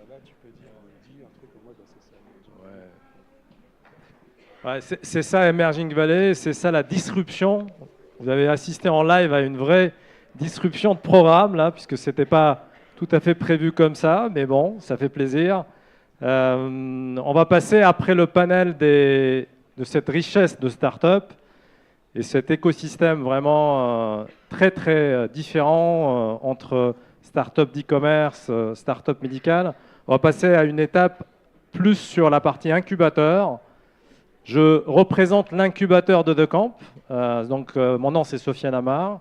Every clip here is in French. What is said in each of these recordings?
là, tu peux dire un truc comme moi, c'est ça. Ouais. Ouais, c'est ça Emerging Valley, c'est ça la disruption. Vous avez assisté en live à une vraie disruption de programme, là, puisque ce n'était pas tout à fait prévu comme ça, mais bon, ça fait plaisir. On va passer après le panel de cette richesse de start-up et cet écosystème vraiment très très différent entre start-up d'e-commerce, start-up médicale. On va passer à une étape plus sur la partie incubateur. Je représente l'incubateur de Decamp. Mon nom c'est Sofiane Amar.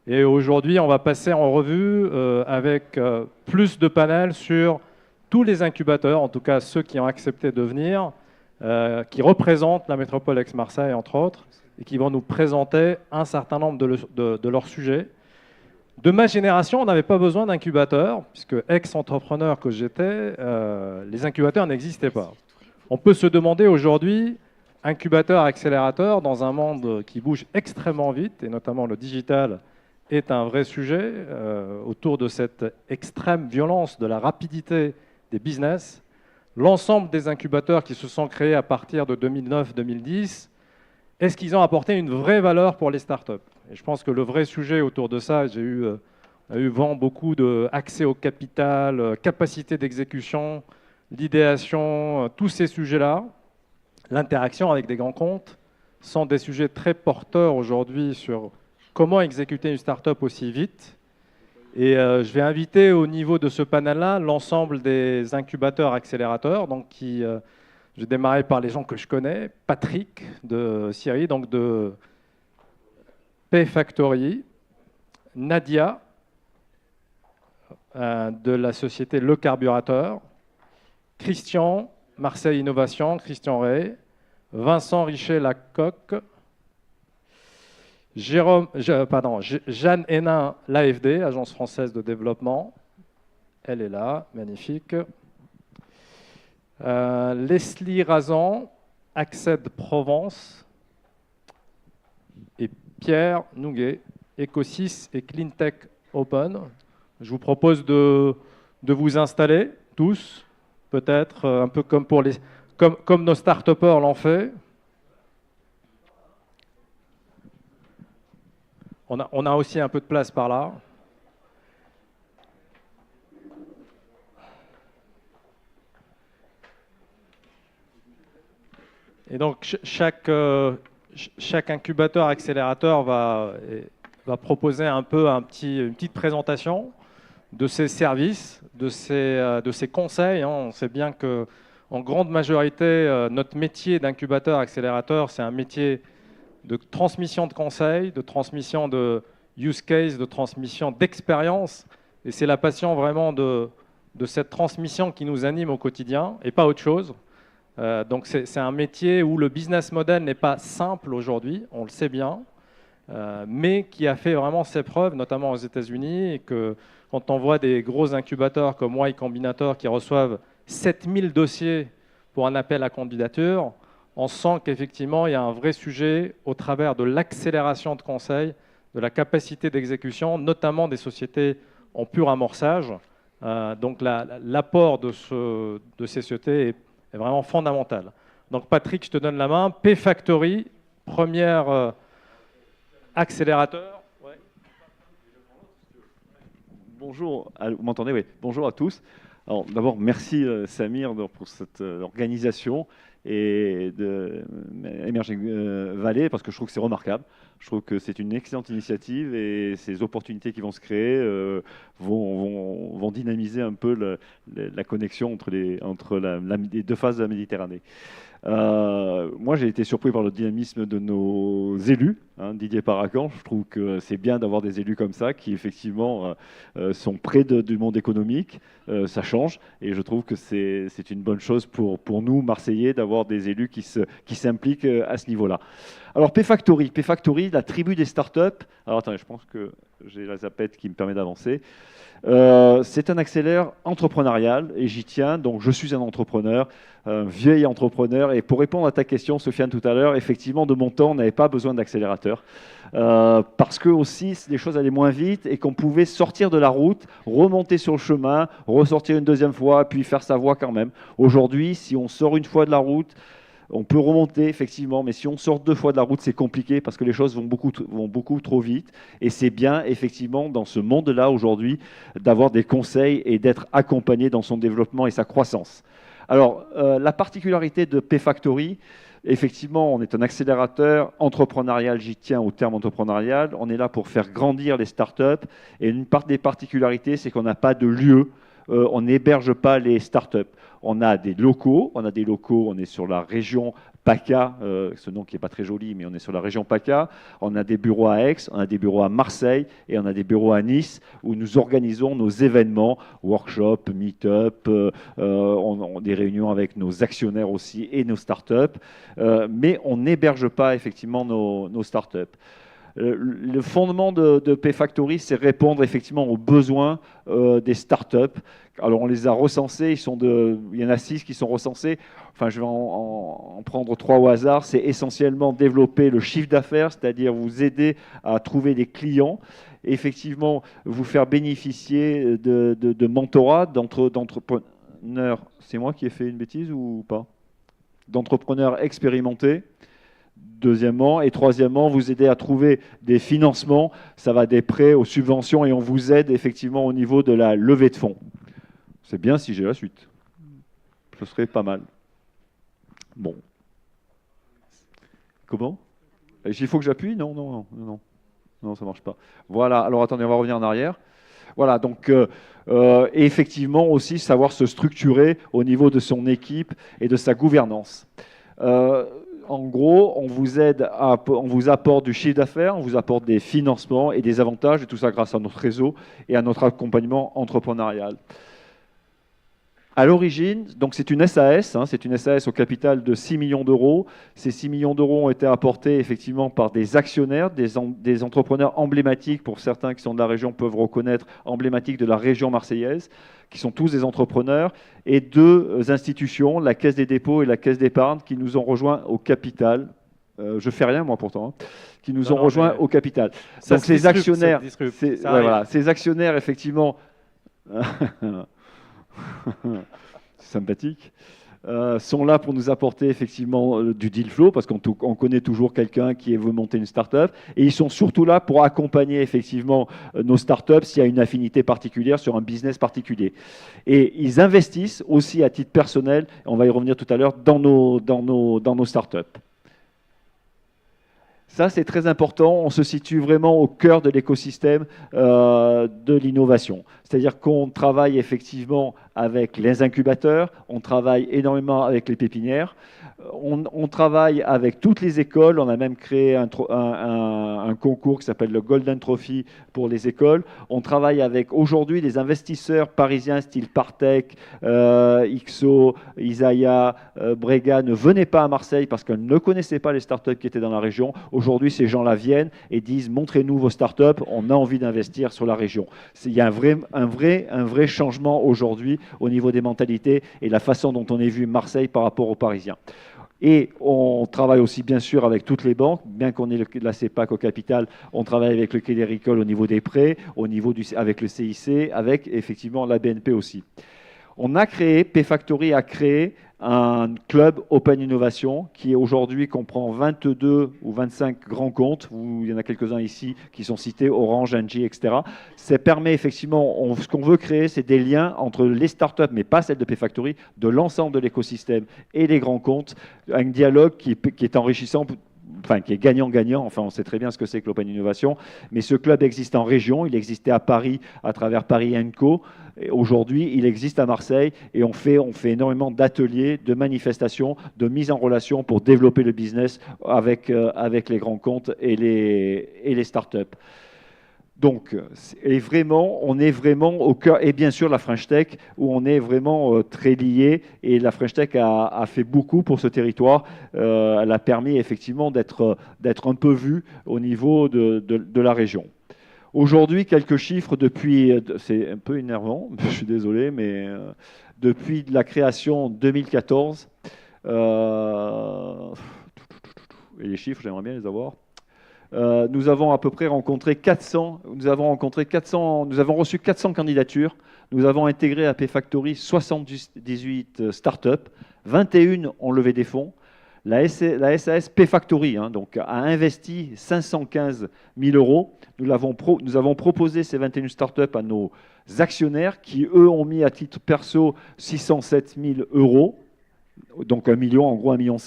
Et aujourd'hui, on va passer en revue avec plus de panels sur tous les incubateurs, en tout cas ceux qui ont accepté de venir, qui représentent la métropole Aix-Marseille, entre autres, et qui vont nous présenter un certain nombre de leurs sujets. De ma génération, on n'avait pas besoin d'incubateurs, puisque ex-entrepreneur que j'étais, les incubateurs n'existaient pas. On peut se demander aujourd'hui, incubateur, accélérateur, dans un monde qui bouge extrêmement vite, et notamment le digital est un vrai sujet, autour de cette extrême violence de la rapidité des business. L'ensemble des incubateurs qui se sont créés à partir de 2009-2010, est-ce qu'ils ont apporté une vraie valeur pour les startups? Et je pense que le vrai sujet autour de ça, j'ai eu vent beaucoup d'accès au capital, capacité d'exécution, l'idéation, tous ces sujets-là, l'interaction avec des grands comptes, sont des sujets très porteurs aujourd'hui sur comment exécuter une startup aussi vite. Et je vais inviter au niveau de ce panel-là l'ensemble des incubateurs accélérateurs, donc je vais démarrer par les gens que je connais. Patrick de Syrie, donc de PayFactory, Nadia de la société Le Carburateur, Christian, Marseille Innovation, Christian Ray, Vincent Richer-Lacoque, Jeanne Hénin, l'AFD, Agence française de développement. Elle est là, magnifique. Leslie Razan, Accède Provence. Et Pierre Nouguet, Ecosys et Cleantech Open. Je vous propose de vous installer tous, peut-être un peu comme nos start-upers l'ont fait. On a aussi un peu de place par là. Et donc, chaque incubateur, accélérateur va proposer un peu une petite présentation de ses services, de ses conseils. On sait bien qu'en grande majorité, notre métier d'incubateur, accélérateur, c'est un métier de transmission de conseils, de transmission de use case, de transmission d'expérience. Et c'est la passion vraiment de cette transmission qui nous anime au quotidien et pas autre chose. Donc c'est un métier où le business model n'est pas simple aujourd'hui, on le sait bien, mais qui a fait vraiment ses preuves, notamment aux États-Unis, et que quand on voit des gros incubateurs comme Y Combinator qui reçoivent 7000 dossiers pour un appel à candidature, on sent qu'effectivement, il y a un vrai sujet au travers de l'accélération de conseils, de la capacité d'exécution, notamment des sociétés en pur amorçage. Donc l'apport de ces sociétés est vraiment fondamental. Donc Patrick, je te donne la main. PayFactory, première accélérateur. Ouais. Bonjour, vous m'entendez? Oui. Bonjour à tous. Alors d'abord, merci Samir pour cette organisation et de Emerging Valley, parce que je trouve que c'est remarquable. Je trouve que c'est une excellente initiative et ces opportunités qui vont se créer vont dynamiser un peu la connexion entre les deux phases de la Méditerranée. Moi, j'ai été surpris par le dynamisme de nos élus, Didier Paracan. Je trouve que c'est bien d'avoir des élus comme ça qui, effectivement, sont près du monde économique. Ça change et je trouve que c'est une bonne chose pour nous, Marseillais, d'avoir des élus qui s'impliquent à ce niveau-là. Alors, PayFactory, la tribu des startups. Alors, attendez, je pense que j'ai la zapette qui me permet d'avancer. C'est un accélère entrepreneurial et j'y tiens. Donc, je suis un entrepreneur, un vieil entrepreneur. Et pour répondre à ta question, Sofiane, tout à l'heure, effectivement, de mon temps, on n'avait pas besoin d'accélérateur parce que aussi, les choses allaient moins vite et qu'on pouvait sortir de la route, remonter sur le chemin, ressortir une deuxième fois, puis faire sa voie quand même. Aujourd'hui, si on sort une fois de la route, on peut remonter, effectivement, mais si on sort 2 fois de la route, c'est compliqué parce que les choses vont beaucoup trop vite. Et c'est bien, effectivement, dans ce monde-là, aujourd'hui, d'avoir des conseils et d'être accompagné dans son développement et sa croissance. Alors, la particularité de Pfactory, effectivement, on est un accélérateur entrepreneurial, j'y tiens au terme entrepreneurial. On est là pour faire grandir les startups. Et une part des particularités, c'est qu'on n'a pas de lieu. On n'héberge pas les startups. On a des locaux, on est sur la région PACA, ce nom qui n'est pas très joli, mais on est sur la région PACA. On a des bureaux à Aix, on a des bureaux à Marseille et on a des bureaux à Nice où nous organisons nos événements, workshops, meet-up, des réunions avec nos actionnaires aussi et nos startups. Mais on n'héberge pas effectivement nos startups. Le fondement de Pfactory, c'est répondre effectivement aux besoins des startups. Alors, on les a recensés, il y en a 6 qui sont recensés. Enfin, je vais en prendre 3 au hasard. C'est essentiellement développer le chiffre d'affaires, c'est-à-dire vous aider à trouver des clients, effectivement vous faire bénéficier de mentorat, d'entrepreneurs. C'est moi qui ai fait une bêtise ou pas? D'entrepreneurs expérimentés. Deuxièmement, et troisièmement, vous aider à trouver des financements, ça va des prêts aux subventions et on vous aide effectivement au niveau de la levée de fonds. C'est bien si j'ai la suite. Ce serait pas mal. Bon. Comment? Il faut que j'appuie? Non, ça marche pas. Voilà, alors attendez, on va revenir en arrière. Voilà, donc et effectivement aussi savoir se structurer au niveau de son équipe et de sa gouvernance. En gros, on vous apporte du chiffre d'affaires, on vous apporte des financements et des avantages, et tout ça grâce à notre réseau et à notre accompagnement entrepreneurial. À l'origine, donc c'est une SAS, c'est une SAS au capital de 6 millions d'euros. Ces 6 millions d'euros ont été apportés effectivement par des actionnaires, des entrepreneurs emblématiques, pour certains qui sont de la région peuvent reconnaître, emblématiques de la région marseillaise, qui sont tous des entrepreneurs, et 2 institutions, la Caisse des dépôts et la Caisse d'épargne, qui nous ont rejoints au capital. Je fais rien moi pourtant, qui nous ont rejoints au capital. Donc ces actionnaires, ces actionnaires effectivement, c'est sympathique, sont là pour nous apporter effectivement du deal flow, parce qu'on connaît toujours quelqu'un qui veut monter une start-up, et ils sont surtout là pour accompagner effectivement nos start-up s'il y a une affinité particulière sur un business particulier. Et ils investissent aussi à titre personnel, on va y revenir tout à l'heure, dans nos start-up. Ça, c'est très important. On se situe vraiment au cœur de l'écosystème de l'innovation. C'est-à-dire qu'on travaille effectivement avec les incubateurs, on travaille énormément avec les pépinières, on travaille avec toutes les écoles. On a même créé un concours qui s'appelle le Golden Trophy pour les écoles. On travaille avec aujourd'hui des investisseurs parisiens style Partech, XO, Isaiah, Brega ne venaient pas à Marseille parce qu'ils ne connaissaient pas les startups qui étaient dans la région. Aujourd'hui, ces gens-là viennent et disent « Montrez-nous vos startups, on a envie d'investir sur la région ». Il y a un vrai changement aujourd'hui au niveau des mentalités et la façon dont on est vu Marseille par rapport aux Parisiens. Et on travaille aussi bien sûr avec toutes les banques, bien qu'on ait la CEPAC au capital, on travaille avec le Crédit Agricole au niveau des prêts, avec le CIC, avec effectivement la BNP aussi. Pfactory a créé un club Open Innovation qui aujourd'hui comprend 22 ou 25 grands comptes, où il y en a quelques-uns ici qui sont cités, Orange, Engie, etc. Ça permet effectivement, ce qu'on veut créer, c'est des liens entre les startups, mais pas celles de Pfactory, de l'ensemble de l'écosystème et les grands comptes, un dialogue qui est enrichissant, enfin qui est gagnant-gagnant, enfin on sait très bien ce que c'est que l'Open Innovation, mais ce club existe en région, il existait à Paris à travers Paris & Co. Aujourd'hui, il existe à Marseille et on fait énormément d'ateliers, de manifestations, de mise en relation pour développer le business avec les grands comptes et les startups. Donc, on est vraiment au cœur, et bien sûr la French Tech, où on est vraiment très lié, et la French Tech a fait beaucoup pour ce territoire. Elle a permis effectivement d'être un peu vue au niveau de la région. Aujourd'hui, quelques chiffres depuis, c'est un peu énervant, je suis désolé, mais depuis la création en 2014, et les chiffres, j'aimerais bien les avoir. Nous avons à peu près rencontré 400, nous avons reçu 400 candidatures. Nous avons intégré à Pfactory 78 startups, 21 ont levé des fonds. La SAS Pfactory donc, a investi 515 000 euros. Nous avons proposé ces 21 startups à nos actionnaires qui, eux, ont mis à titre perso 607 000 euros. Donc 1 million, en gros 1,1 million.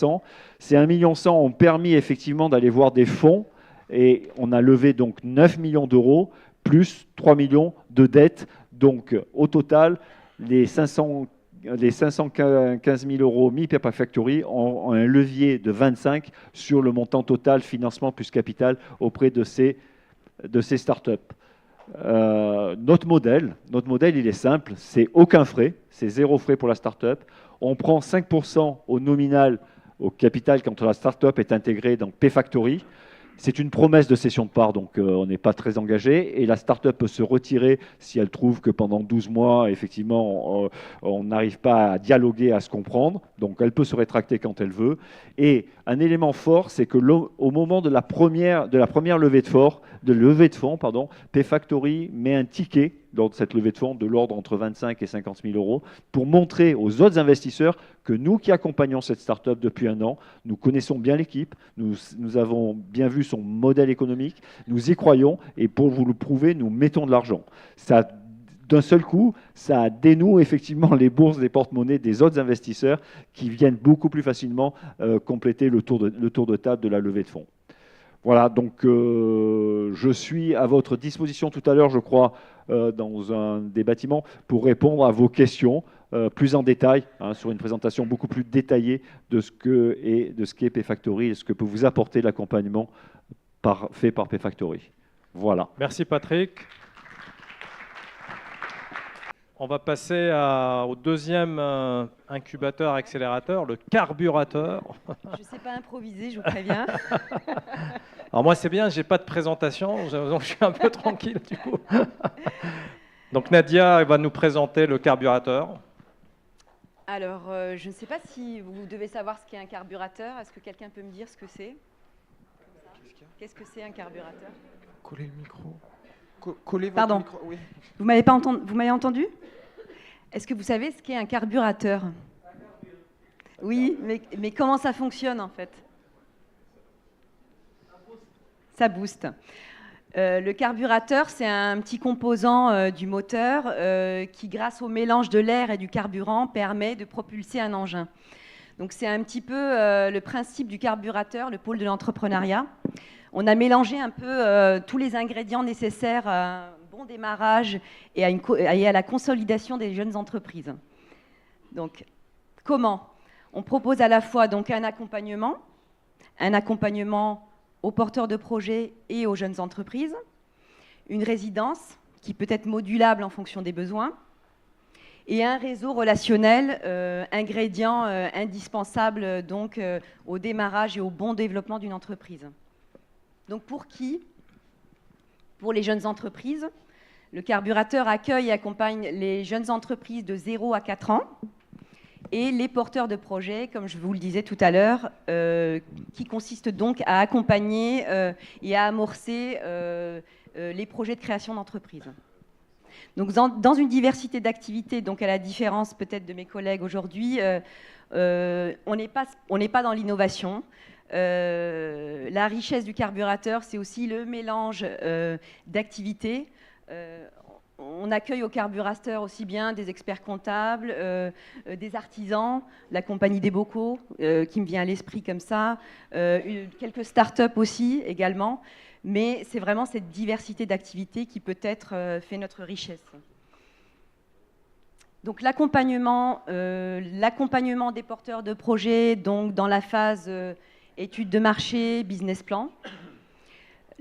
Ces 1,1 million ont permis effectivement d'aller voir des fonds et on a levé donc 9 millions d'euros plus 3 millions de dettes. Donc au total, les 515 000 euros mis par Pfactory ont un levier de 25 sur le montant total financement plus capital auprès de ces startups. Notre modèle, il est simple, c'est aucun frais, c'est 0 frais pour la startup. On prend 5% au nominal, au capital, quand la startup est intégrée dans Pfactory. C'est une promesse de cession de parts, donc on n'est pas très engagé. Et la startup peut se retirer si elle trouve que pendant 12 mois, effectivement, on n'arrive pas à dialoguer, à se comprendre. Donc elle peut se rétracter quand elle veut. Et un élément fort, c'est qu'au moment de la première levée de fonds, Pfactory met un ticket lors de cette levée de fonds de l'ordre entre 25 et 50 000 euros pour montrer aux autres investisseurs que nous qui accompagnons cette start-up depuis 1 an, nous connaissons bien l'équipe, nous avons bien vu son modèle économique, nous y croyons et pour vous le prouver, nous mettons de l'argent. Ça, d'un seul coup, ça dénoue effectivement les bourses des porte-monnaies des autres investisseurs qui viennent beaucoup plus facilement compléter le tour de table de la levée de fonds. Voilà, donc je suis à votre disposition tout à l'heure, je crois, dans un des bâtiments pour répondre à vos questions plus en détail, sur une présentation beaucoup plus détaillée de ce qu'est Pfactory et ce que peut vous apporter l'accompagnement fait par Pfactory. Voilà. Merci Patrick. On va passer au deuxième incubateur, accélérateur, le carburateur. Je ne sais pas improviser, je vous préviens. Alors moi c'est bien, j'ai pas de présentation, donc je suis un peu tranquille du coup. Donc Nadia va nous présenter le carburateur. Alors, je ne sais pas si vous devez savoir ce qu'est un carburateur. Est-ce que quelqu'un peut me dire ce que c'est? Qu'est-ce que c'est un carburateur? Collez le micro. Collez votre Pardon. micro. Oui. Vous m'avez entendu? Est-ce que vous savez ce qu'est un carburateur? Oui, mais comment ça fonctionne en fait? Ça booste. Le carburateur, c'est un petit composant du moteur qui, grâce au mélange de l'air et du carburant, permet de propulser un engin. Donc c'est un petit peu le principe du carburateur, le pôle de l'entrepreneuriat. On a mélangé un peu tous les ingrédients nécessaires à un bon démarrage et à la consolidation des jeunes entreprises. Donc, comment? On propose à la fois donc un accompagnement aux porteurs de projets et aux jeunes entreprises, une résidence qui peut être modulable en fonction des besoins, et un réseau relationnel, ingrédient indispensable donc, au démarrage et au bon développement d'une entreprise. Donc pour qui? Pour les jeunes entreprises. Le carburateur accueille et accompagne les jeunes entreprises de 0 à 4 ans et les porteurs de projets, comme je vous le disais tout à l'heure, qui consiste donc à accompagner et à amorcer les projets de création d'entreprise. Donc dans une diversité d'activités, donc à la différence peut-être de mes collègues aujourd'hui, on n'est pas dans l'innovation. La richesse du carburateur, c'est aussi le mélange d'activités. On accueille au carburateur aussi bien des experts comptables, des artisans, la compagnie des bocaux qui me vient à l'esprit comme ça, quelques start-up aussi également, mais c'est vraiment cette diversité d'activités qui peut-être fait notre richesse. Donc l'accompagnement des porteurs de projets, donc dans la phase études de marché, business plan.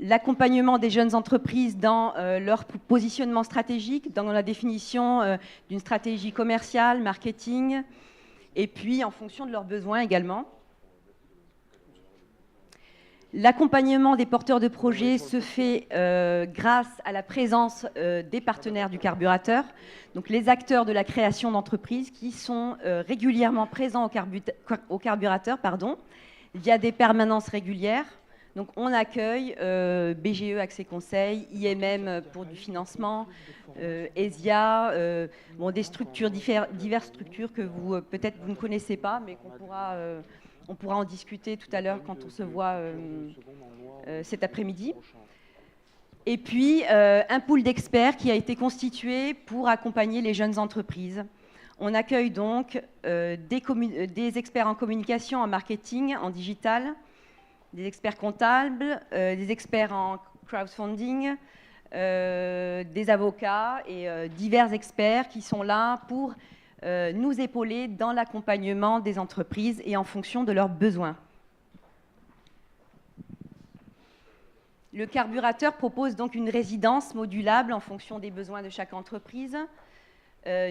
L'accompagnement des jeunes entreprises dans leur positionnement stratégique, dans la définition d'une stratégie commerciale, marketing, et puis en fonction de leurs besoins également. L'accompagnement des porteurs de projets se fait grâce à la présence des partenaires du carburateur, donc les acteurs de la création d'entreprises qui sont régulièrement présents au carburateur, via des permanences régulières. Donc on accueille BGE Accès Conseil, IMM pour du financement, ESIA, des structures, diverses structures que vous peut-être vous ne connaissez pas, mais on pourra en discuter tout à l'heure quand on se voit cet après-midi. Et puis un pool d'experts qui a été constitué pour accompagner les jeunes entreprises. On accueille donc des experts en communication, en marketing, en digital, des experts comptables, des experts en crowdfunding, des avocats et divers experts qui sont là pour nous épauler dans l'accompagnement des entreprises et en fonction de leurs besoins. Le carburateur propose donc une résidence modulable en fonction des besoins de chaque entreprise.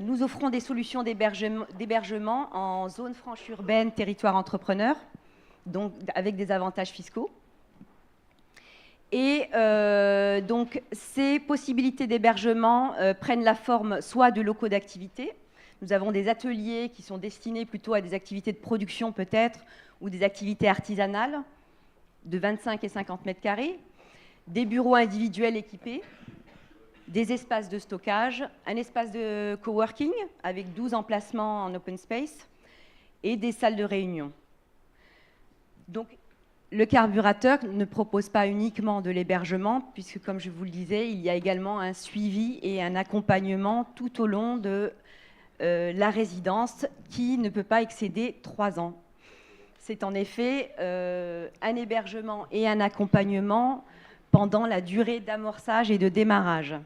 Nous offrons des solutions d'hébergement en zone franche urbaine, territoire entrepreneur, donc avec des avantages fiscaux. Et donc ces possibilités d'hébergement prennent la forme soit de locaux d'activité. Nous avons des ateliers qui sont destinés plutôt à des activités de production peut-être, ou des activités artisanales de 25 et 50 mètres carrés, des bureaux individuels équipés, des espaces de stockage, un espace de coworking avec 12 emplacements en open space et des salles de réunion. Donc, le carburateur ne propose pas uniquement de l'hébergement, puisque, comme je vous le disais, il y a également un suivi et un accompagnement tout au long de la résidence qui ne peut pas excéder 3 ans. C'est en effet un hébergement et un accompagnement pendant la durée d'amorçage et de démarrage.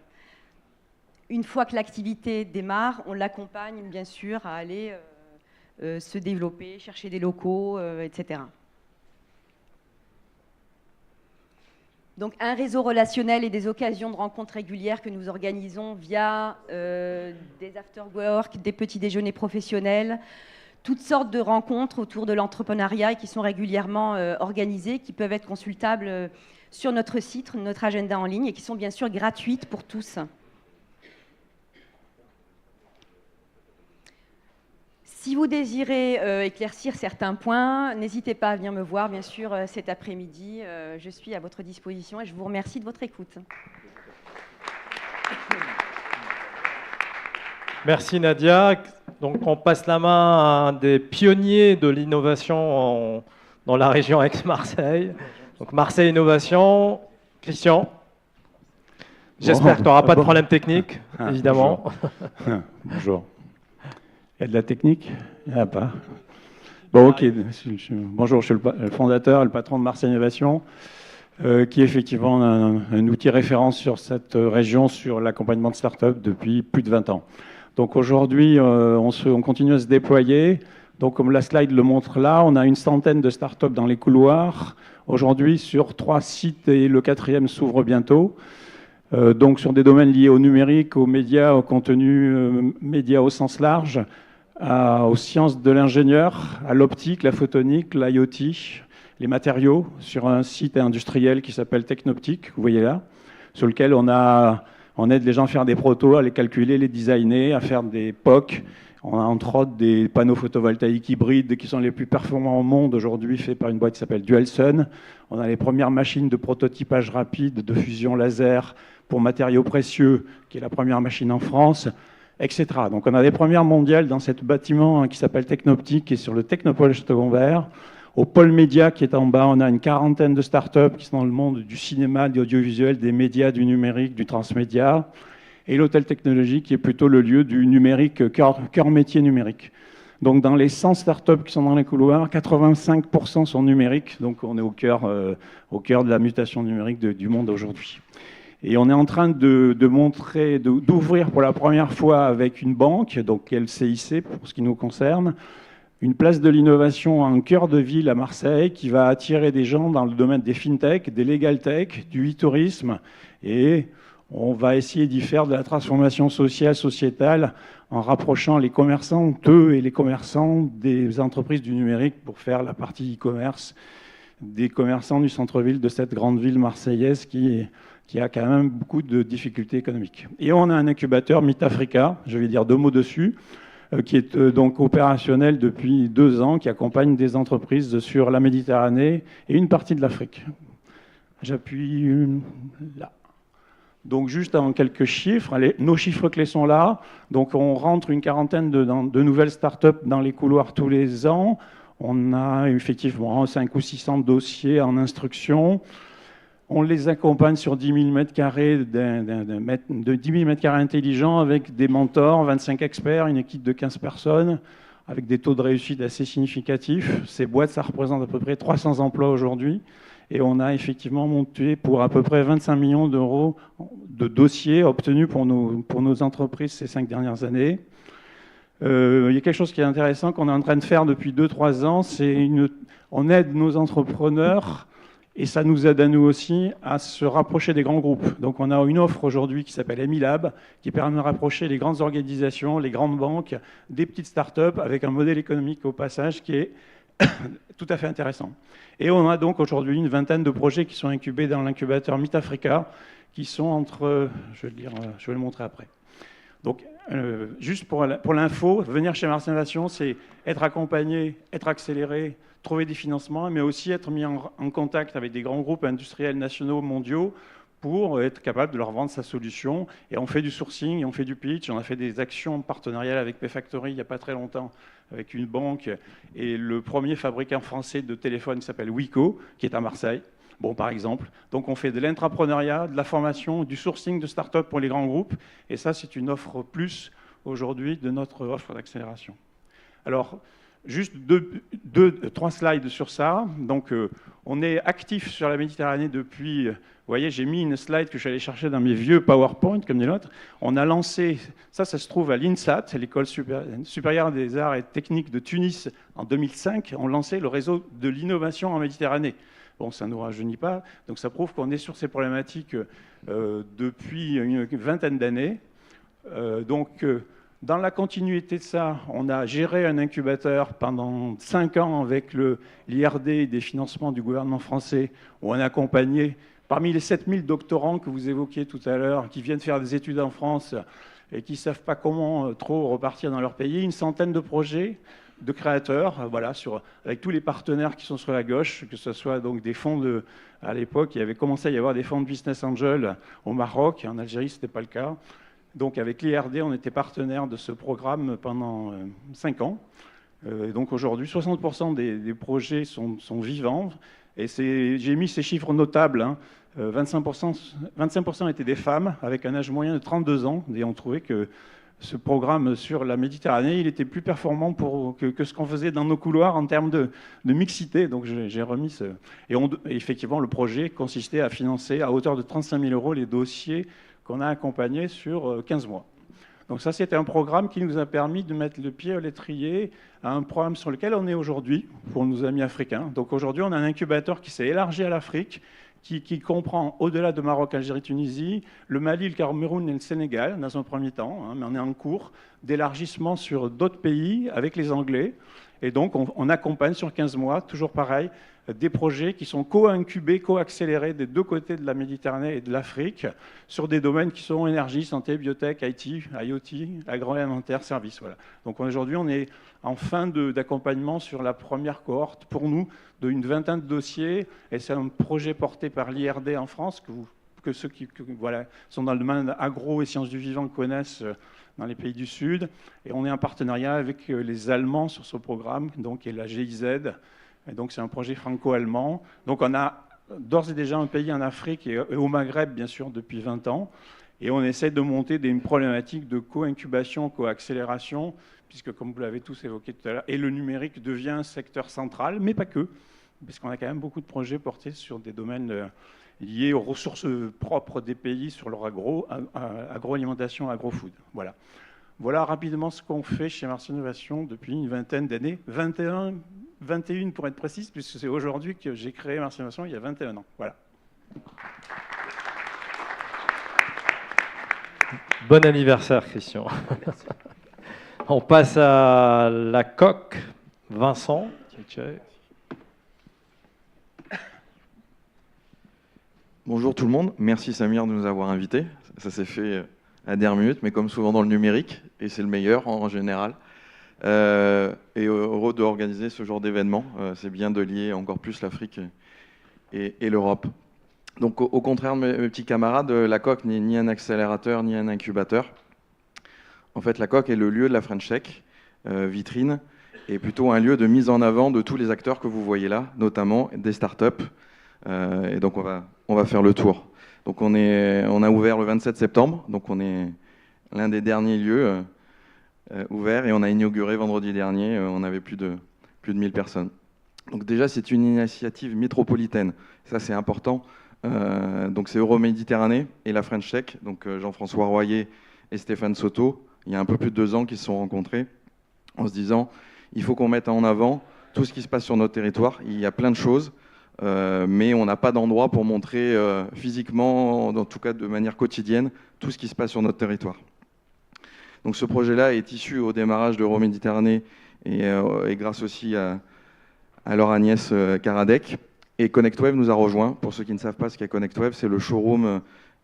Une fois que l'activité démarre, on l'accompagne bien sûr à aller se développer, chercher des locaux, etc. Donc un réseau relationnel et des occasions de rencontres régulières que nous organisons via des after-work, des petits déjeuners professionnels, toutes sortes de rencontres autour de l'entrepreneuriat et qui sont régulièrement organisées, qui peuvent être consultables sur notre site, notre agenda en ligne et qui sont bien sûr gratuites pour tous. Si vous désirez éclaircir certains points, n'hésitez pas à venir me voir, bien sûr, cet après-midi. Je suis à votre disposition et je vous remercie de votre écoute. Merci Nadia. Donc on passe la main à un des pionniers de l'innovation dans la région Aix-Marseille. Donc Marseille Innovation, Christian. J'espère que tu n'auras pas de problème technique, évidemment. Bonjour. Bonjour. Il y a de la technique? Il n'y en a pas. Bon, ok. Bonjour, je suis le fondateur et le patron de Marseille Innovation, qui est effectivement un outil référence sur cette région, sur l'accompagnement de start-up depuis plus de 20 ans. Donc aujourd'hui, on continue à se déployer. Donc comme la slide le montre là, on a une centaine de start-up dans les couloirs. Aujourd'hui, sur 3 sites et le 4e s'ouvre bientôt. Donc sur des domaines liés au numérique, aux médias, au contenu médias au sens large, aux sciences de l'ingénieur, à l'optique, la photonique, l'IoT, les matériaux, sur un site industriel qui s'appelle Technoptique, vous voyez là, sur lequel on aide les gens à faire des protos, à les calculer, les designer, à faire des POC. On a entre autres des panneaux photovoltaïques hybrides qui sont les plus performants au monde aujourd'hui, faits par une boîte qui s'appelle Dualsun. On a les premières machines de prototypage rapide, de fusion laser pour matériaux précieux, qui est la première machine en France, etc. Donc on a des premières mondiales dans ce bâtiment qui s'appelle Technoptique, qui est sur le Technopole Château-Gonvert. Au pôle média qui est en bas, on a une quarantaine de startups qui sont dans le monde du cinéma, de l'audiovisuel, des médias, du numérique, du transmédia. Et l'hôtel technologique qui est plutôt le lieu du numérique, cœur métier numérique. Donc dans les 100 startups qui sont dans les couloirs, 85% sont numériques. Donc on est au cœur de la mutation numérique du monde aujourd'hui. Et on est en train d'ouvrir pour la première fois avec une banque, donc LCIC pour ce qui nous concerne, une place de l'innovation en cœur de ville à Marseille qui va attirer des gens dans le domaine des fintech, des legal tech, du e-tourisme, et on va essayer d'y faire de la transformation sociale, sociétale, en rapprochant les commerçants, eux et les commerçants des entreprises du numérique pour faire la partie e-commerce des commerçants du centre-ville de cette grande ville marseillaise qui a quand même beaucoup de difficultés économiques. Et on a un incubateur MIT-Africa, je vais dire 2 mots dessus, qui est donc opérationnel depuis 2 ans, qui accompagne des entreprises sur la Méditerranée et une partie de l'Afrique. J'appuie là. Donc juste en quelques chiffres, allez, nos chiffres clés sont là. Donc on rentre une quarantaine de nouvelles startups dans les couloirs tous les ans. On a effectivement 500 ou 600 dossiers en instruction. On les accompagne sur 10 000 m² de 10 000 m² intelligents avec des mentors, 25 experts, une équipe de 15 personnes, avec des taux de réussite assez significatifs. Ces boîtes, ça représente à peu près 300 emplois aujourd'hui. Et on a effectivement monté pour à peu près 25 millions d'euros de dossiers obtenus pour nos entreprises ces 5 dernières années. Il y a quelque chose qui est intéressant qu'on est en train de faire depuis 2-3 ans, on aide nos entrepreneurs et ça nous aide à nous aussi à se rapprocher des grands groupes. Donc on a une offre aujourd'hui qui s'appelle Emilab, qui permet de rapprocher les grandes organisations, les grandes banques, des petites startups avec un modèle économique au passage qui est tout à fait intéressant. Et on a donc aujourd'hui une vingtaine de projets qui sont incubés dans l'incubateur MIT-Africa, qui sont entre, je vais le montrer après. Donc, juste pour l'info, venir chez Mars Innovation, c'est être accompagné, être accéléré, trouver des financements, mais aussi être mis en contact avec des grands groupes industriels nationaux, mondiaux, pour être capable de leur vendre sa solution. Et on fait du sourcing, on fait du pitch, on a fait des actions partenariales avec Pfactory il n'y a pas très longtemps, avec une banque et le premier fabricant français de téléphone qui s'appelle Wico, qui est à Marseille. Bon, par exemple. Donc on fait de l'intrapreneuriat, de la formation, du sourcing de start-up pour les grands groupes. Et ça, c'est une offre plus aujourd'hui de notre offre d'accélération. Alors, juste 3 slides sur ça. Donc, on est actif sur la Méditerranée depuis... Vous voyez, j'ai mis une slide que je suis allé chercher dans mes vieux PowerPoint, comme dit l'autre. On a lancé... Ça se trouve à l'INSAT, l'École supérieure des arts et techniques de Tunis, en 2005. On lançait le réseau de l'innovation en Méditerranée. Bon, ça ne nous rajeunit pas. Donc, ça prouve qu'on est sur ces problématiques depuis une vingtaine d'années. Dans la continuité de ça, on a géré un incubateur pendant 5 ans avec l'IRD des financements du gouvernement français, où on a accompagné, parmi les 7000 doctorants que vous évoquiez tout à l'heure, qui viennent faire des études en France et qui ne savent pas comment trop repartir dans leur pays, une centaine de projets de créateurs, voilà, avec tous les partenaires qui sont sur la gauche, que ce soit donc des fonds à l'époque, il y avait commencé à y avoir des fonds de business angel au Maroc, en Algérie, ce n'était pas le cas. Donc avec l'IRD, on était partenaire de ce programme pendant 5 ans. Donc aujourd'hui, 60% des projets sont vivants. Et j'ai mis ces chiffres notables. 25% étaient des femmes, avec un âge moyen de 32 ans. Et on trouvait que ce programme sur la Méditerranée, il était plus performant que ce qu'on faisait dans nos couloirs en termes de mixité. Donc j'ai remis ce... Et effectivement, le projet consistait à financer à hauteur de 35 000 € les dossiers qu'on a accompagnés sur 15 mois. Donc ça, c'était un programme qui nous a permis de mettre le pied à l'étrier à un programme sur lequel on est aujourd'hui pour nos amis africains. Donc aujourd'hui, on a un incubateur qui s'est élargi à l'Afrique, qui comprend, au-delà de Maroc, Algérie, Tunisie, le Mali, le Cameroun et le Sénégal, dans un premier temps, mais on est en cours d'élargissement sur d'autres pays avec les Anglais. Et donc, on accompagne sur 15 mois, toujours pareil, des projets qui sont co-incubés, co-accélérés des deux côtés de la Méditerranée et de l'Afrique, sur des domaines qui sont énergie, santé, biotech, IT, IoT, agroalimentaire, services. Voilà. Donc aujourd'hui, on est en fin d'accompagnement sur la première cohorte, pour nous, d'une vingtaine de dossiers. Et c'est un projet porté par l'IRD en France, que ceux qui sont dans le domaine agro et sciences du vivant connaissent dans les pays du Sud. Et on est en partenariat avec les Allemands sur ce programme, donc, et la GIZ. Et donc c'est un projet franco-allemand. Donc on a d'ores et déjà un pays en Afrique et au Maghreb, bien sûr, depuis 20 ans. Et on essaie de monter des problématiques de co-incubation, co-accélération, puisque, comme vous l'avez tous évoqué tout à l'heure, et le numérique devient un secteur central, mais pas que, parce qu'on a quand même beaucoup de projets portés sur des domaines liés aux ressources propres des pays, sur leur agroalimentation, agro-food. Voilà. Voilà rapidement ce qu'on fait chez Mars Innovation depuis une vingtaine d'années. 21 pour être précise, puisque c'est aujourd'hui que j'ai créé Mars Innovation, il y a 21 ans. Voilà. Bon anniversaire, Christian. Merci. On passe à la coque. Vincent. Bonjour tout le monde, merci Samir de nous avoir invités. Ça s'est fait à dernière minute, mais comme souvent dans le numérique, et c'est le meilleur en général. Et heureux d'organiser ce genre d'événement. C'est bien de lier encore plus l'Afrique et l'Europe. Donc au contraire de mes petits camarades, la COC n'est ni un accélérateur ni un incubateur. En fait, la COC est le lieu de la French Tech, vitrine, et plutôt un lieu de mise en avant de tous les acteurs que vous voyez là, notamment des startups. Et donc on va faire le tour. Donc on a ouvert le 27 septembre, donc on est l'un des derniers lieux ouverts, et on a inauguré vendredi dernier, on avait plus de 1000 personnes. Donc déjà c'est une initiative métropolitaine, ça c'est important. Donc c'est Euroméditerranée et la French Tech, donc Jean-François Royer et Stéphane Soto, il y a un peu plus de 2 ans qu'ils se sont rencontrés en se disant il faut qu'on mette en avant tout ce qui se passe sur notre territoire. Il y a plein de choses, mais on n'a pas d'endroit pour montrer physiquement, en tout cas de manière quotidienne, tout ce qui se passe sur notre territoire. Donc ce projet-là est issu au démarrage d'Euroméditerranée et grâce aussi à leur Agnès Karadec. Et ConnectWave nous a rejoints. Pour ceux qui ne savent pas ce qu'est ConnectWave, c'est le showroom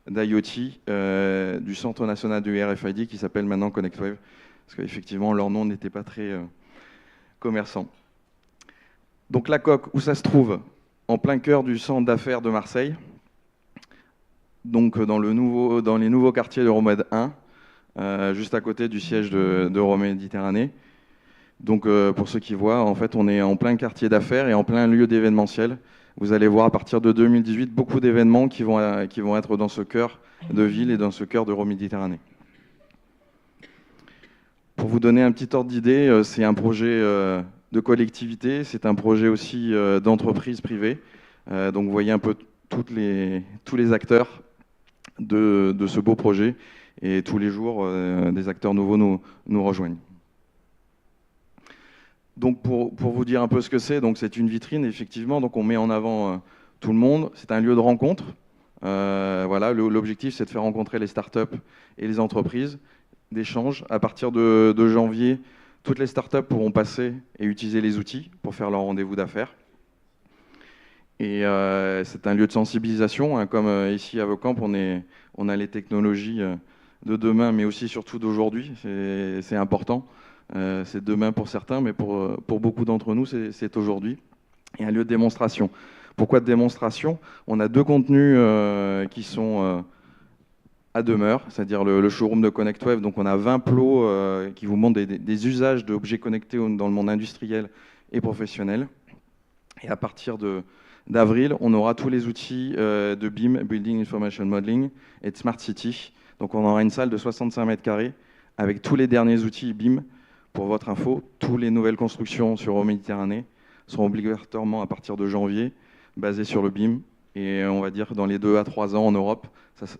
d'IoT du Centre national du RFID qui s'appelle maintenant ConnectWave, parce qu'effectivement leur nom n'était pas très commerçant. Donc la COC, où ça se trouve? En plein cœur du centre d'affaires de Marseille, donc dans les nouveaux quartiers d'Euromed 1, juste à côté du siège d'Euroméditerranée. Donc pour ceux qui voient, en fait, on est en plein quartier d'affaires et en plein lieu d'événementiel. Vous allez voir à partir de 2018 beaucoup d'événements qui vont être dans ce cœur de ville et dans ce cœur d'Euroméditerranée. Pour vous donner un petit ordre d'idée, c'est un projet de collectivité, c'est un projet aussi d'entreprise privée. Donc vous voyez un peu tous les acteurs de ce beau projet, et tous les jours des acteurs nouveaux nous rejoignent. Donc pour vous dire un peu ce que c'est, donc c'est une vitrine effectivement, donc on met en avant tout le monde, c'est un lieu de rencontre. Voilà, l'objectif c'est de faire rencontrer les startups et les entreprises, d'échanges. À partir de janvier, toutes les startups pourront passer et utiliser les outils pour faire leur rendez-vous d'affaires. Et c'est un lieu de sensibilisation, hein, comme ici à Vocamp, on a les technologies de demain, mais aussi surtout d'aujourd'hui, c'est important. C'est demain pour certains, mais pour beaucoup d'entre nous, c'est aujourd'hui. Et un lieu de démonstration. Pourquoi de démonstration? On a 2 contenus qui sont à demeure, c'est-à-dire le showroom de ConnectWave. Donc on a 20 plots qui vous montrent des usages d'objets connectés dans le monde industriel et professionnel. Et à partir d'avril, on aura tous les outils de BIM, Building Information Modeling, et de Smart City. Donc on aura une salle de 65 mètres carrés avec tous les derniers outils BIM. Pour votre info, toutes les nouvelles constructions sur Euroméditerranée seront obligatoirement à partir de janvier basées sur le BIM. Et on va dire dans les 2 à 3 ans en Europe,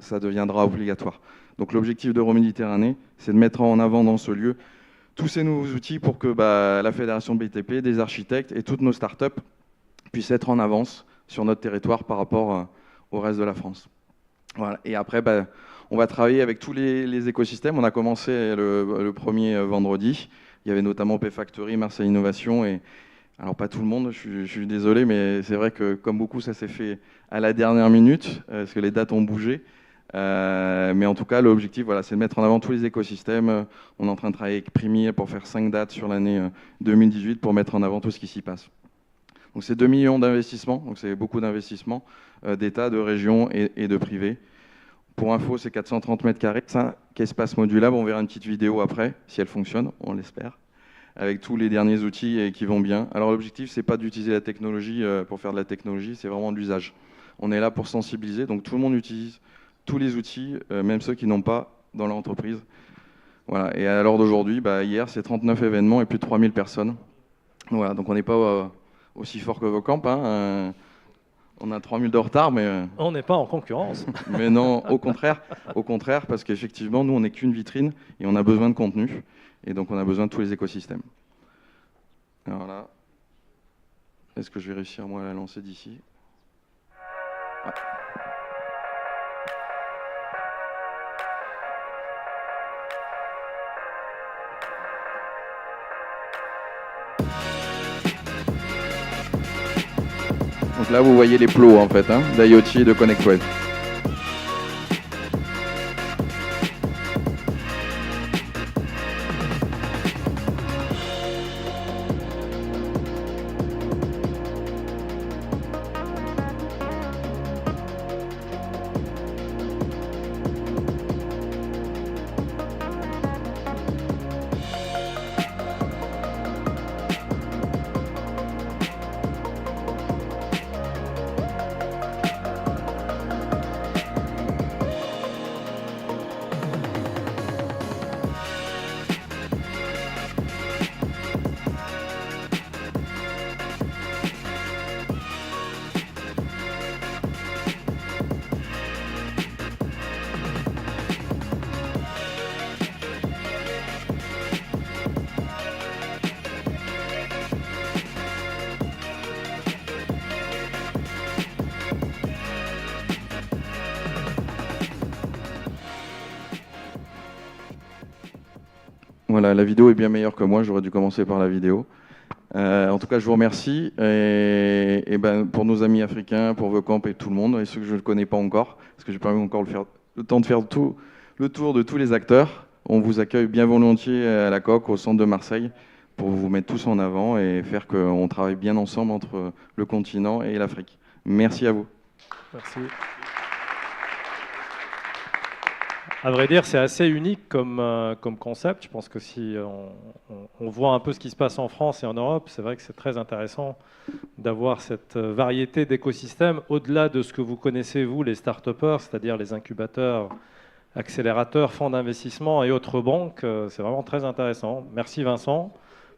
ça deviendra obligatoire. Donc l'objectif d'Euroméditerranée, c'est de mettre en avant dans ce lieu tous ces nouveaux outils pour que la Fédération BTP, des architectes et toutes nos startups puissent être en avance sur notre territoire par rapport au reste de la France. Voilà. Et après, on va travailler avec tous les écosystèmes. On a commencé le premier vendredi. Il y avait notamment P-Factory, Marseille Innovation. Et alors, pas tout le monde, je suis désolé, mais c'est vrai que comme beaucoup, ça s'est fait à la dernière minute, parce que les dates ont bougé. Mais en tout cas, l'objectif, voilà, c'est de mettre en avant tous les écosystèmes. On est en train de travailler avec Primi pour faire 5 dates sur l'année 2018 pour mettre en avant tout ce qui s'y passe. Donc c'est 2 millions d'investissements, donc c'est beaucoup d'investissements d'État, de régions et de privés. Pour info, c'est 430 mètres carrés, 5 espaces modulables. On verra une petite vidéo après, si elle fonctionne, on l'espère, avec tous les derniers outils qui vont bien. Alors l'objectif, c'est pas d'utiliser la technologie pour faire de la technologie, c'est vraiment de l'usage. On est là pour sensibiliser, donc tout le monde utilise tous les outils, même ceux qui n'ont pas dans leur entreprise. Voilà. Et à l'heure d'aujourd'hui, hier, c'est 39 événements et plus de 3000 personnes. Voilà, donc on n'est pas aussi fort que Vocamp, hein. On a 3000 de retard, mais... On n'est pas en concurrence. Mais non, au contraire, parce qu'effectivement, nous, on n'est qu'une vitrine et on a besoin de contenu. Et donc, on a besoin de tous les écosystèmes. Alors là, est-ce que je vais réussir, moi, à la lancer d'ici? Ouais. Donc là, vous voyez les plots en fait, d'IoT et de ConnectWave. Voilà, la vidéo est bien meilleure que moi, j'aurais dû commencer par la vidéo. En tout cas, je vous remercie. Et ben, pour nos amis africains, pour Vecamp et tout le monde, et ceux que je ne connais pas encore, parce que j'ai pas eu encore le temps de faire le tour de tous les acteurs, on vous accueille bien volontiers à la Coque, au centre de Marseille, pour vous mettre tous en avant et faire qu'on travaille bien ensemble entre le continent et l'Afrique. Merci à vous. Merci. À vrai dire, c'est assez unique comme concept. Je pense que si on voit un peu ce qui se passe en France et en Europe, c'est vrai que c'est très intéressant d'avoir cette variété d'écosystèmes au-delà de ce que vous connaissez, vous, les start-upers, c'est-à-dire les incubateurs, accélérateurs, fonds d'investissement et autres banques. C'est vraiment très intéressant. Merci Vincent.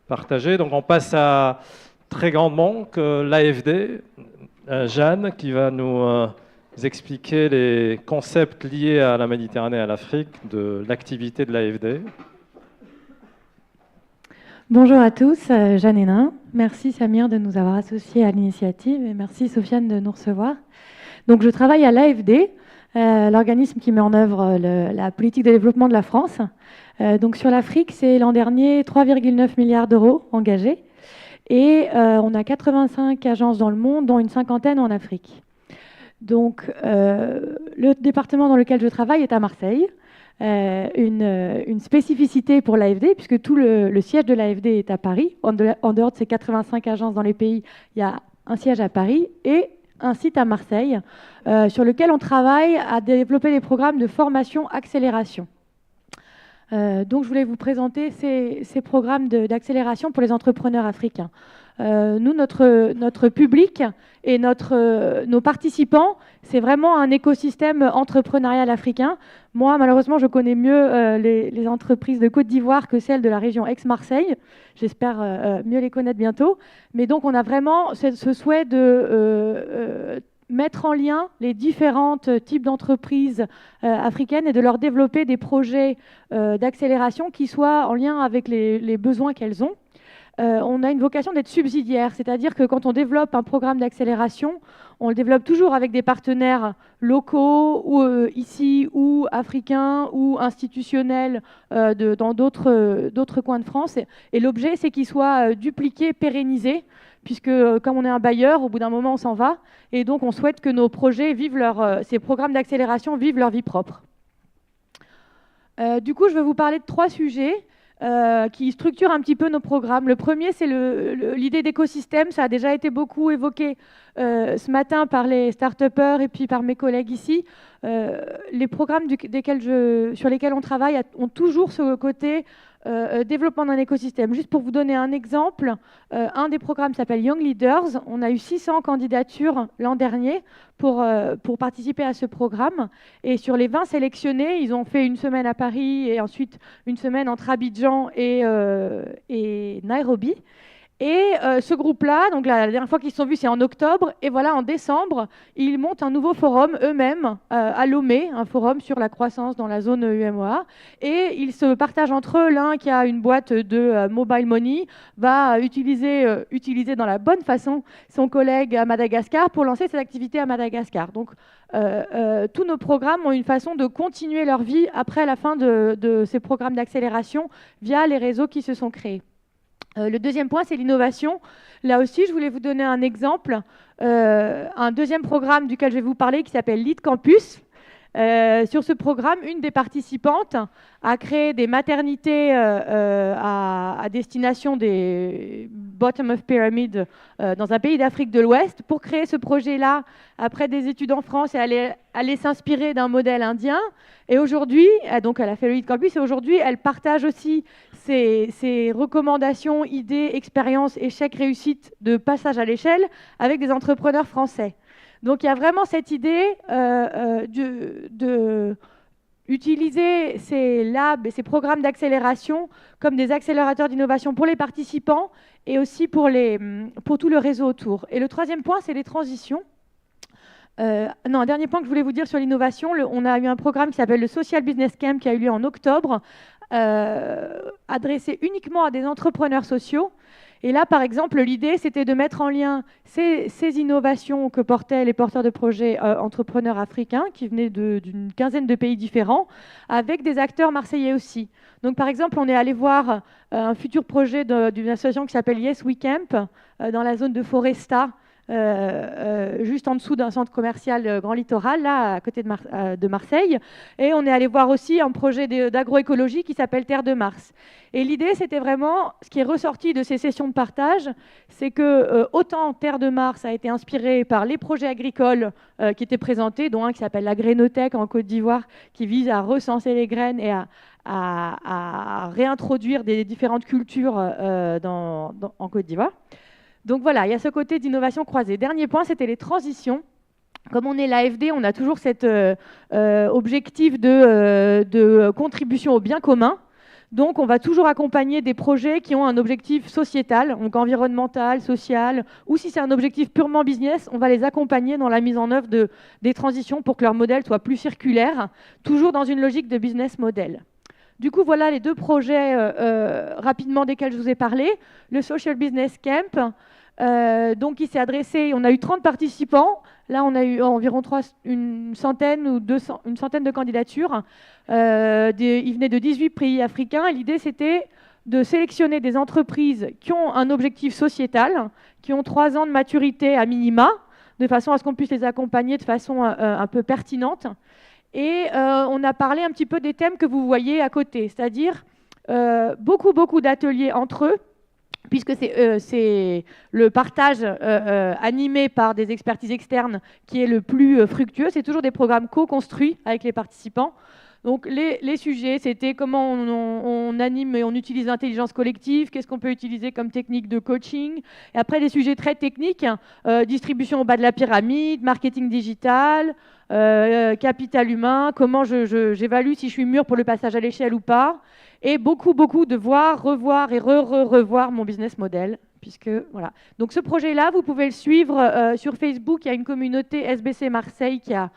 Partagé. Donc on passe à très grande banque, l'AFD. Jeanne qui va nous expliquer les concepts liés à la Méditerranée et à l'Afrique de l'activité de l'AFD. Bonjour à tous, Jeanne Hénin. Merci Samir de nous avoir associés à l'initiative et merci Sofiane de nous recevoir. Donc je travaille à l'AFD, l'organisme qui met en œuvre la politique de développement de la France. Donc sur l'Afrique, c'est l'an dernier 3,9 milliards d'euros engagés et on a 85 agences dans le monde, dont une cinquantaine en Afrique. Donc, le département dans lequel je travaille est à Marseille. Une spécificité pour l'AFD, puisque tout le siège de l'AFD est à Paris. En dehors de ces 85 agences dans les pays, il y a un siège à Paris et un site à Marseille, sur lequel on travaille à développer des programmes de formation-accélération. Donc, je voulais vous présenter ces programmes d'accélération pour les entrepreneurs africains. Nous, notre public et nos participants, c'est vraiment un écosystème entrepreneurial africain. Moi, malheureusement, je connais mieux les entreprises de Côte d'Ivoire que celles de la région Aix-Marseille. J'espère mieux les connaître bientôt. Mais donc, on a vraiment ce souhait de mettre en lien les différents types d'entreprises africaines et de leur développer des projets d'accélération qui soient en lien avec les besoins qu'elles ont. On a une vocation d'être subsidiaire, c'est-à-dire que quand on développe un programme d'accélération, on le développe toujours avec des partenaires locaux, ou ici, ou africains, ou institutionnels dans d'autres coins de France. Et l'objet, c'est qu'il soit dupliqué, pérennisé, puisque comme on est un bailleur, au bout d'un moment, on s'en va. Et donc, on souhaite que nos projets ces programmes d'accélération vivent leur vie propre. Du coup, je vais vous parler de 3 sujets. Qui structure un petit peu nos programmes. Le premier, c'est l'idée d'écosystème. Ça a déjà été beaucoup évoqué ce matin par les start-upers et puis par mes collègues ici. Les programmes sur lesquels on travaille ont toujours ce côté développement d'un écosystème. Juste pour vous donner un exemple, un des programmes s'appelle Young Leaders. On a eu 600 candidatures l'an dernier pour participer à ce programme. Et sur les 20 sélectionnés, ils ont fait une semaine à Paris et ensuite une semaine entre Abidjan et Nairobi. Et ce groupe-là, donc la dernière fois qu'ils se sont vus, c'est en octobre. Et voilà, en décembre, ils montent un nouveau forum eux-mêmes à Lomé, un forum sur la croissance dans la zone UMOA. Et ils se partagent entre eux. L'un qui a une boîte de mobile money va utiliser dans la bonne façon son collègue à Madagascar pour lancer ses activités à Madagascar. Donc, tous nos programmes ont une façon de continuer leur vie après la fin de ces programmes d'accélération via les réseaux qui se sont créés. Le deuxième point, c'est l'innovation. Là aussi, je voulais vous donner un exemple. Un deuxième programme duquel je vais vous parler qui s'appelle Lead Campus. Sur ce programme, une des participantes a créé des maternités à destination des bottom of pyramid dans un pays d'Afrique de l'Ouest. Pour créer ce projet-là, après des études en France, elle allait s'inspirer d'un modèle indien. Et aujourd'hui, donc elle a fait le Lead Campus, et aujourd'hui, elle partage aussi ses recommandations, idées, expériences, échecs, réussites de passage à l'échelle avec des entrepreneurs français. Donc il y a vraiment cette idée d'utiliser ces labs et ces programmes d'accélération comme des accélérateurs d'innovation pour les participants et aussi pour tout le réseau autour. Et le troisième point, c'est les transitions. Un dernier point que je voulais vous dire sur l'innovation, on a eu un programme qui s'appelle le Social Business Camp qui a eu lieu en octobre, adressé uniquement à des entrepreneurs sociaux. Et là, par exemple, l'idée, c'était de mettre en lien ces innovations que portaient les porteurs de projets entrepreneurs africains, qui venaient d'une quinzaine de pays différents, avec des acteurs marseillais aussi. Donc, par exemple, on est allé voir un futur projet d'une association qui s'appelle Yes We Camp, dans la zone de Foresta, juste en dessous d'un centre commercial Grand Littoral, là, à côté de Marseille. Et on est allé voir aussi un projet d'agroécologie qui s'appelle Terre de Mars. Et l'idée, c'était vraiment, ce qui est ressorti de ces sessions de partage, c'est que autant Terre de Mars a été inspiré par les projets agricoles qui étaient présentés, dont un qui s'appelle la Grainothèque en Côte d'Ivoire, qui vise à recenser les graines et à réintroduire des différentes cultures en Côte d'Ivoire. Donc voilà, il y a ce côté d'innovation croisée. Dernier point, c'était les transitions. Comme on est l'AFD, on a toujours cet objectif de contribution au bien commun. Donc on va toujours accompagner des projets qui ont un objectif sociétal, donc environnemental, social, ou si c'est un objectif purement business, on va les accompagner dans la mise en œuvre des transitions pour que leur modèle soit plus circulaire, toujours dans une logique de business model. Du coup, voilà les deux projets rapidement desquels je vous ai parlé. Le Social Business Camp, donc il s'est adressé, on a eu 30 participants. Là, on a eu environ une centaine de candidatures. Ils venaient de 18 pays africains. Et l'idée, c'était de sélectionner des entreprises qui ont un objectif sociétal, qui ont 3 ans de maturité à minima, de façon à ce qu'on puisse les accompagner de façon un peu pertinente. Et on a parlé un petit peu des thèmes que vous voyez à côté, c'est-à-dire beaucoup d'ateliers entre eux, puisque c'est le partage animé par des expertises externes qui est le plus fructueux. C'est toujours des programmes co-construits avec les participants. Donc les sujets, c'était comment on anime et on utilise l'intelligence collective, qu'est-ce qu'on peut utiliser comme technique de coaching. Et après, des sujets très techniques, distribution au bas de la pyramide, marketing digital, capital humain, comment j'évalue si je suis mûr pour le passage à l'échelle ou pas. Et beaucoup de revoir et revoir mon business model. Puisque, voilà. Donc ce projet-là, vous pouvez le suivre sur Facebook. Il y a une communauté SBC Marseille qui a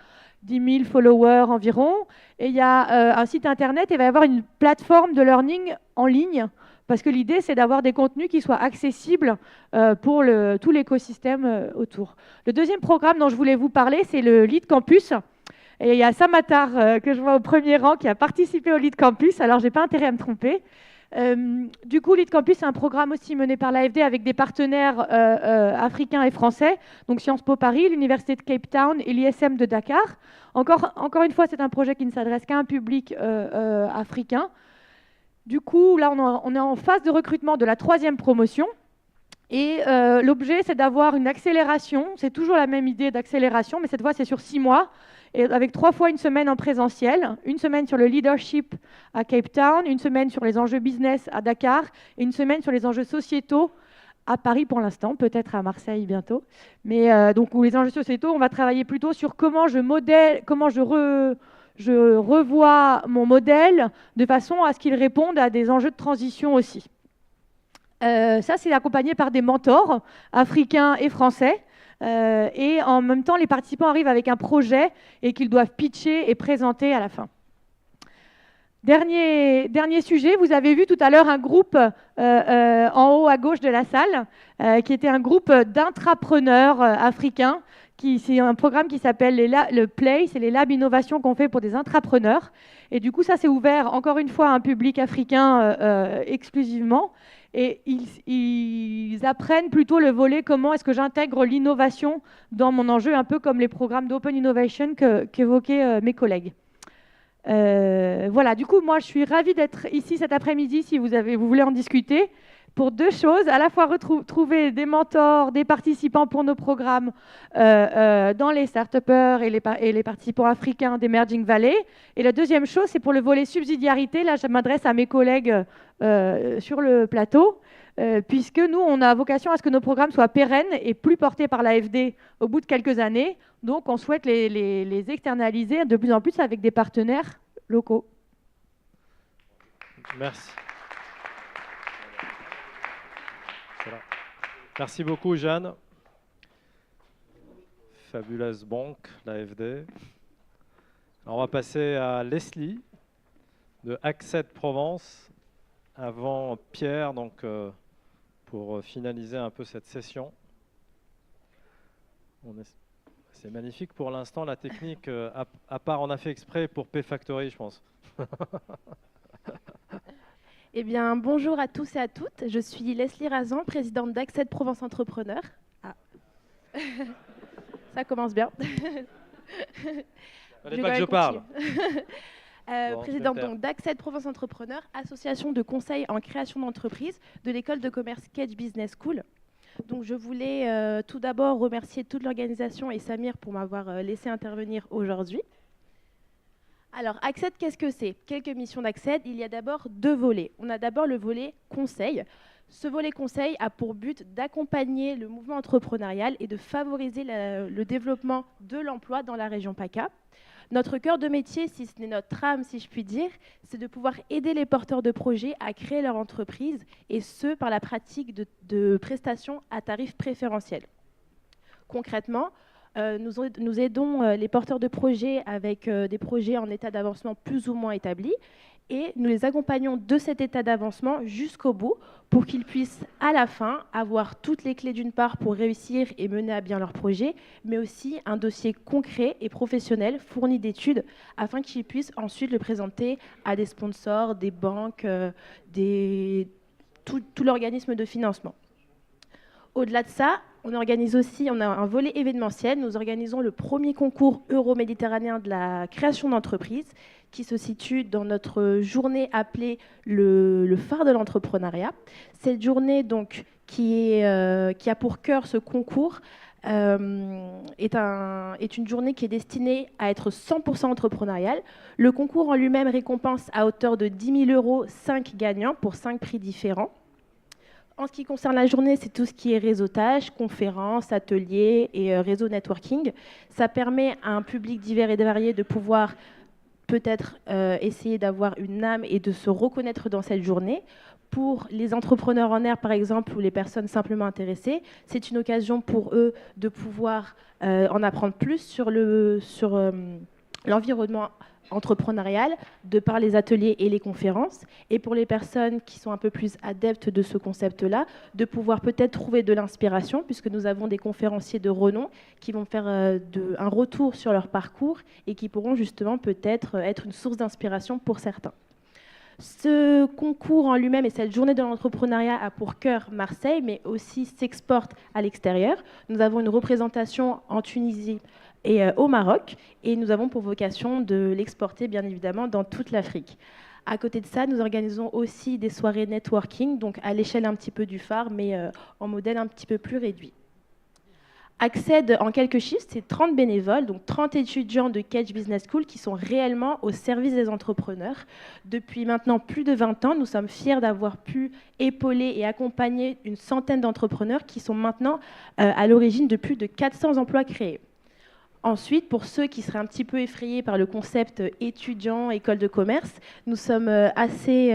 10 000 followers environ. Et il y a un site internet et il va y avoir une plateforme de learning en ligne. Parce que l'idée, c'est d'avoir des contenus qui soient accessibles pour tout l'écosystème autour. Le deuxième programme dont je voulais vous parler, c'est le Lead Campus. Et il y a Samatar, que je vois au premier rang, qui a participé au Lead Campus. Alors, je n'ai pas intérêt à me tromper. Du coup, Lead Campus, c'est un programme aussi mené par l'AFD avec des partenaires africains et français. Donc, Sciences Po Paris, l'Université de Cape Town et l'ISM de Dakar. Encore une fois, c'est un projet qui ne s'adresse qu'à un public africain. Du coup, là, on est en phase de recrutement de la 3e promotion. Et l'objet, c'est d'avoir une accélération. C'est toujours la même idée d'accélération, mais cette fois, c'est sur 6 mois. Et avec 3 fois une semaine en présentiel, une semaine sur le leadership à Cape Town, une semaine sur les enjeux business à Dakar, et une semaine sur les enjeux sociétaux à Paris pour l'instant, peut-être à Marseille bientôt. Mais donc, où les enjeux sociétaux, on va travailler plutôt sur comment je revois mon modèle de façon à ce qu'il réponde à des enjeux de transition aussi. Ça, c'est accompagné par des mentors africains et français. Et en même temps, les participants arrivent avec un projet et qu'ils doivent pitcher et présenter à la fin. Dernier sujet, vous avez vu tout à l'heure un groupe en haut à gauche de la salle, qui était un groupe d'intrapreneurs africains C'est un programme qui s'appelle le Play, c'est les labs innovation qu'on fait pour des intrapreneurs. Et du coup, ça, c'est ouvert, encore une fois, à un public africain exclusivement. Et ils apprennent plutôt le volet comment est-ce que j'intègre l'innovation dans mon enjeu, un peu comme les programmes d'Open Innovation qu'évoquaient mes collègues. Voilà, du coup, moi, je suis ravie d'être ici cet après-midi, si vous voulez en discuter, pour deux choses, à la fois trouver des mentors, des participants pour nos programmes dans les start-upers et les participants africains d'Emerging Valley. Et la deuxième chose, c'est pour le volet subsidiarité. Là, je m'adresse à mes collègues sur le plateau, puisque nous, on a vocation à ce que nos programmes soient pérennes et plus portés par l'AFD au bout de quelques années. Donc, on souhaite les externaliser de plus en plus avec des partenaires locaux. Merci. Merci beaucoup, Jeanne. Fabuleuse banque, l'AFD. On va passer à Leslie de Acced Provence avant Pierre, donc pour finaliser un peu cette session. C'est magnifique pour l'instant, la technique, à part on a fait exprès pour P-Factory, je pense. Eh bien, bonjour à tous et à toutes. Je suis Leslie Razan, présidente d'Acced Provence Entrepreneur. Ah. Ça commence bien. Fallait pas que je parle. Présidente donc d'Acced Provence Entrepreneur, association de conseil en création d'entreprise de l'école de commerce Kedge Business School. Donc, je voulais tout d'abord remercier toute l'organisation et Samir pour m'avoir laissé intervenir aujourd'hui. Alors, Acced, qu'est-ce que c'est? Quelques missions d'Acced. Il y a d'abord deux volets. On a d'abord le volet conseil. Ce volet conseil a pour but d'accompagner le mouvement entrepreneurial et de favoriser le développement de l'emploi dans la région PACA. Notre cœur de métier, si ce n'est notre âme, si je puis dire, c'est de pouvoir aider les porteurs de projets à créer leur entreprise, et ce, par la pratique de prestations à tarifs préférentiels. Concrètement, nous aidons les porteurs de projets avec des projets en état d'avancement plus ou moins établis, et nous les accompagnons de cet état d'avancement jusqu'au bout pour qu'ils puissent à la fin avoir toutes les clés d'une part pour réussir et mener à bien leur projet, mais aussi un dossier concret et professionnel fourni d'études afin qu'ils puissent ensuite le présenter à des sponsors, des banques, tout l'organisme de financement. Au-delà de ça, on a un volet événementiel. Nous organisons le premier concours euro-méditerranéen de la création d'entreprise qui se situe dans notre journée appelée le phare de l'entrepreneuriat. Cette journée, donc, qui a pour cœur ce concours, est une journée qui est destinée à être 100% entrepreneuriale. Le concours en lui-même récompense à hauteur de 10 000 € 5 gagnants pour 5 prix différents. En ce qui concerne la journée, c'est tout ce qui est réseautage, conférences, ateliers et réseau networking. Ça permet à un public divers et varié de pouvoir peut-être essayer d'avoir une âme et de se reconnaître dans cette journée. Pour les entrepreneurs en herbe, par exemple, ou les personnes simplement intéressées, c'est une occasion pour eux de pouvoir en apprendre plus sur l'environnement entrepreneurial, de par les ateliers et les conférences, et pour les personnes qui sont un peu plus adeptes de ce concept-là, de pouvoir peut-être trouver de l'inspiration, puisque nous avons des conférenciers de renom qui vont faire un retour sur leur parcours et qui pourront justement peut-être être une source d'inspiration pour certains. Ce concours en lui-même et cette journée de l'entrepreneuriat a pour cœur Marseille, mais aussi s'exporte à l'extérieur. Nous avons une représentation en Tunisie et au Maroc, et nous avons pour vocation de l'exporter bien évidemment dans toute l'Afrique. À côté de ça, nous organisons aussi des soirées networking, donc à l'échelle un petit peu du phare, mais en modèle un petit peu plus réduit. Acced, en quelques chiffres, c'est 30 bénévoles, donc 30 étudiants de Kedge Business School qui sont réellement au service des entrepreneurs. Depuis maintenant plus de 20 ans, nous sommes fiers d'avoir pu épauler et accompagner une centaine d'entrepreneurs qui sont maintenant à l'origine de plus de 400 emplois créés. Ensuite, pour ceux qui seraient un petit peu effrayés par le concept étudiant, école de commerce, nous sommes assez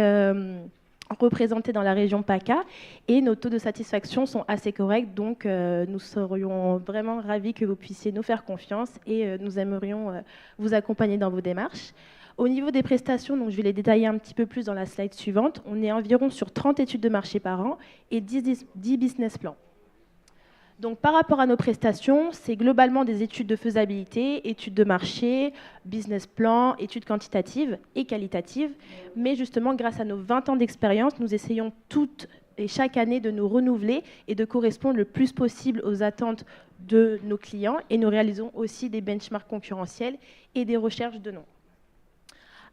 représentés dans la région PACA et nos taux de satisfaction sont assez corrects. Donc, nous serions vraiment ravis que vous puissiez nous faire confiance et nous aimerions vous accompagner dans vos démarches. Au niveau des prestations, donc je vais les détailler un petit peu plus dans la slide suivante. On est environ sur 30 études de marché par an et 10 business plans. Donc, par rapport à nos prestations, c'est globalement des études de faisabilité, études de marché, business plan, études quantitatives et qualitatives. Mais justement, grâce à nos 20 ans d'expérience, nous essayons toutes et chaque année de nous renouveler et de correspondre le plus possible aux attentes de nos clients. Et nous réalisons aussi des benchmarks concurrentiels et des recherches de noms.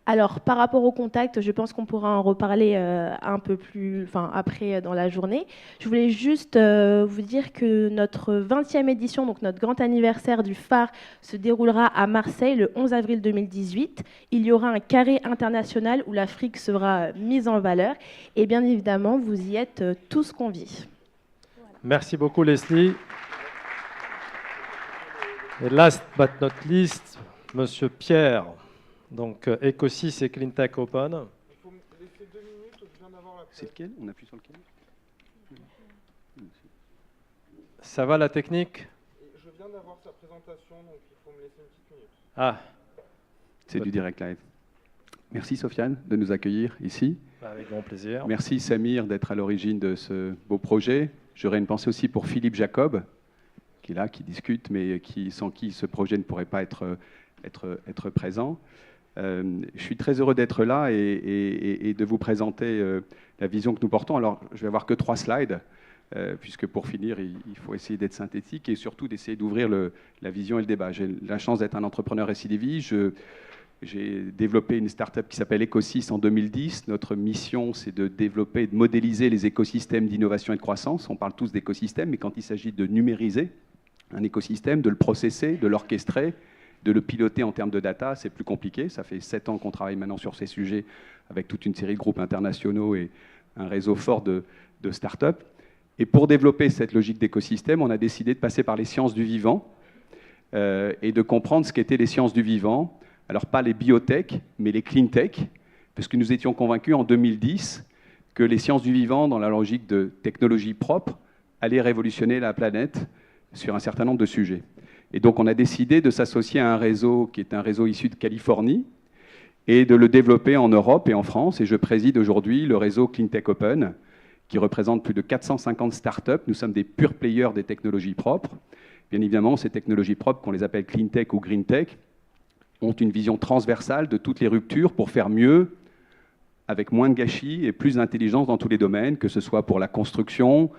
Alors, par rapport au contact, je pense qu'on pourra en reparler un peu plus après dans la journée. Je voulais juste vous dire que notre 20e édition, donc notre grand anniversaire du phare, se déroulera à Marseille le 11 avril 2018. Il y aura un carré international où l'Afrique sera mise en valeur. Et bien évidemment, vous y êtes tous conviés. Voilà. Merci beaucoup, Leslie. Et last but not least, Monsieur Pierre. Donc, Ecosys et Cleantech Open. Il faut me laisser 2 minutes, je viens d'avoir la... C'est lequel? On appuie sur lequel? Ça va la technique? Je viens d'avoir sa présentation, donc il faut me laisser une petite minute. Ah. C'est du direct live. Merci Sofiane de nous accueillir ici. Avec grand plaisir. Merci Samir d'être à l'origine de ce beau projet. J'aurais une pensée aussi pour Philippe Jacob, qui est là, qui discute, mais sans qui ce projet ne pourrait pas être présent. Je suis très heureux d'être là et de vous présenter la vision que nous portons. Alors, je vais avoir que 3 slides, puisque pour finir, il faut essayer d'être synthétique et surtout d'essayer d'ouvrir la vision et le débat. J'ai la chance d'être un entrepreneur récidiviste. J'ai développé une start-up qui s'appelle Ecosys en 2010. Notre mission, c'est de développer et de modéliser les écosystèmes d'innovation et de croissance. On parle tous d'écosystèmes, mais quand il s'agit de numériser un écosystème, de le processer, de l'orchestrer, de le piloter en termes de data, c'est plus compliqué. Ça fait 7 ans qu'on travaille maintenant sur ces sujets avec toute une série de groupes internationaux et un réseau fort de start-up. Et pour développer cette logique d'écosystème, on a décidé de passer par les sciences du vivant et de comprendre ce qu'étaient les sciences du vivant. Alors pas les biotech, mais les clean tech, parce que nous étions convaincus en 2010 que les sciences du vivant, dans la logique de technologie propre, allaient révolutionner la planète sur un certain nombre de sujets. Et donc, on a décidé de s'associer à un réseau qui est un réseau issu de Californie et de le développer en Europe et en France. Et je préside aujourd'hui le réseau Cleantech Open, qui représente plus de 450 startups. Nous sommes des pure players des technologies propres. Bien évidemment, ces technologies propres, qu'on les appelle Cleantech ou Green Tech, ont une vision transversale de toutes les ruptures pour faire mieux, avec moins de gâchis et plus d'intelligence dans tous les domaines, que ce soit pour la construction,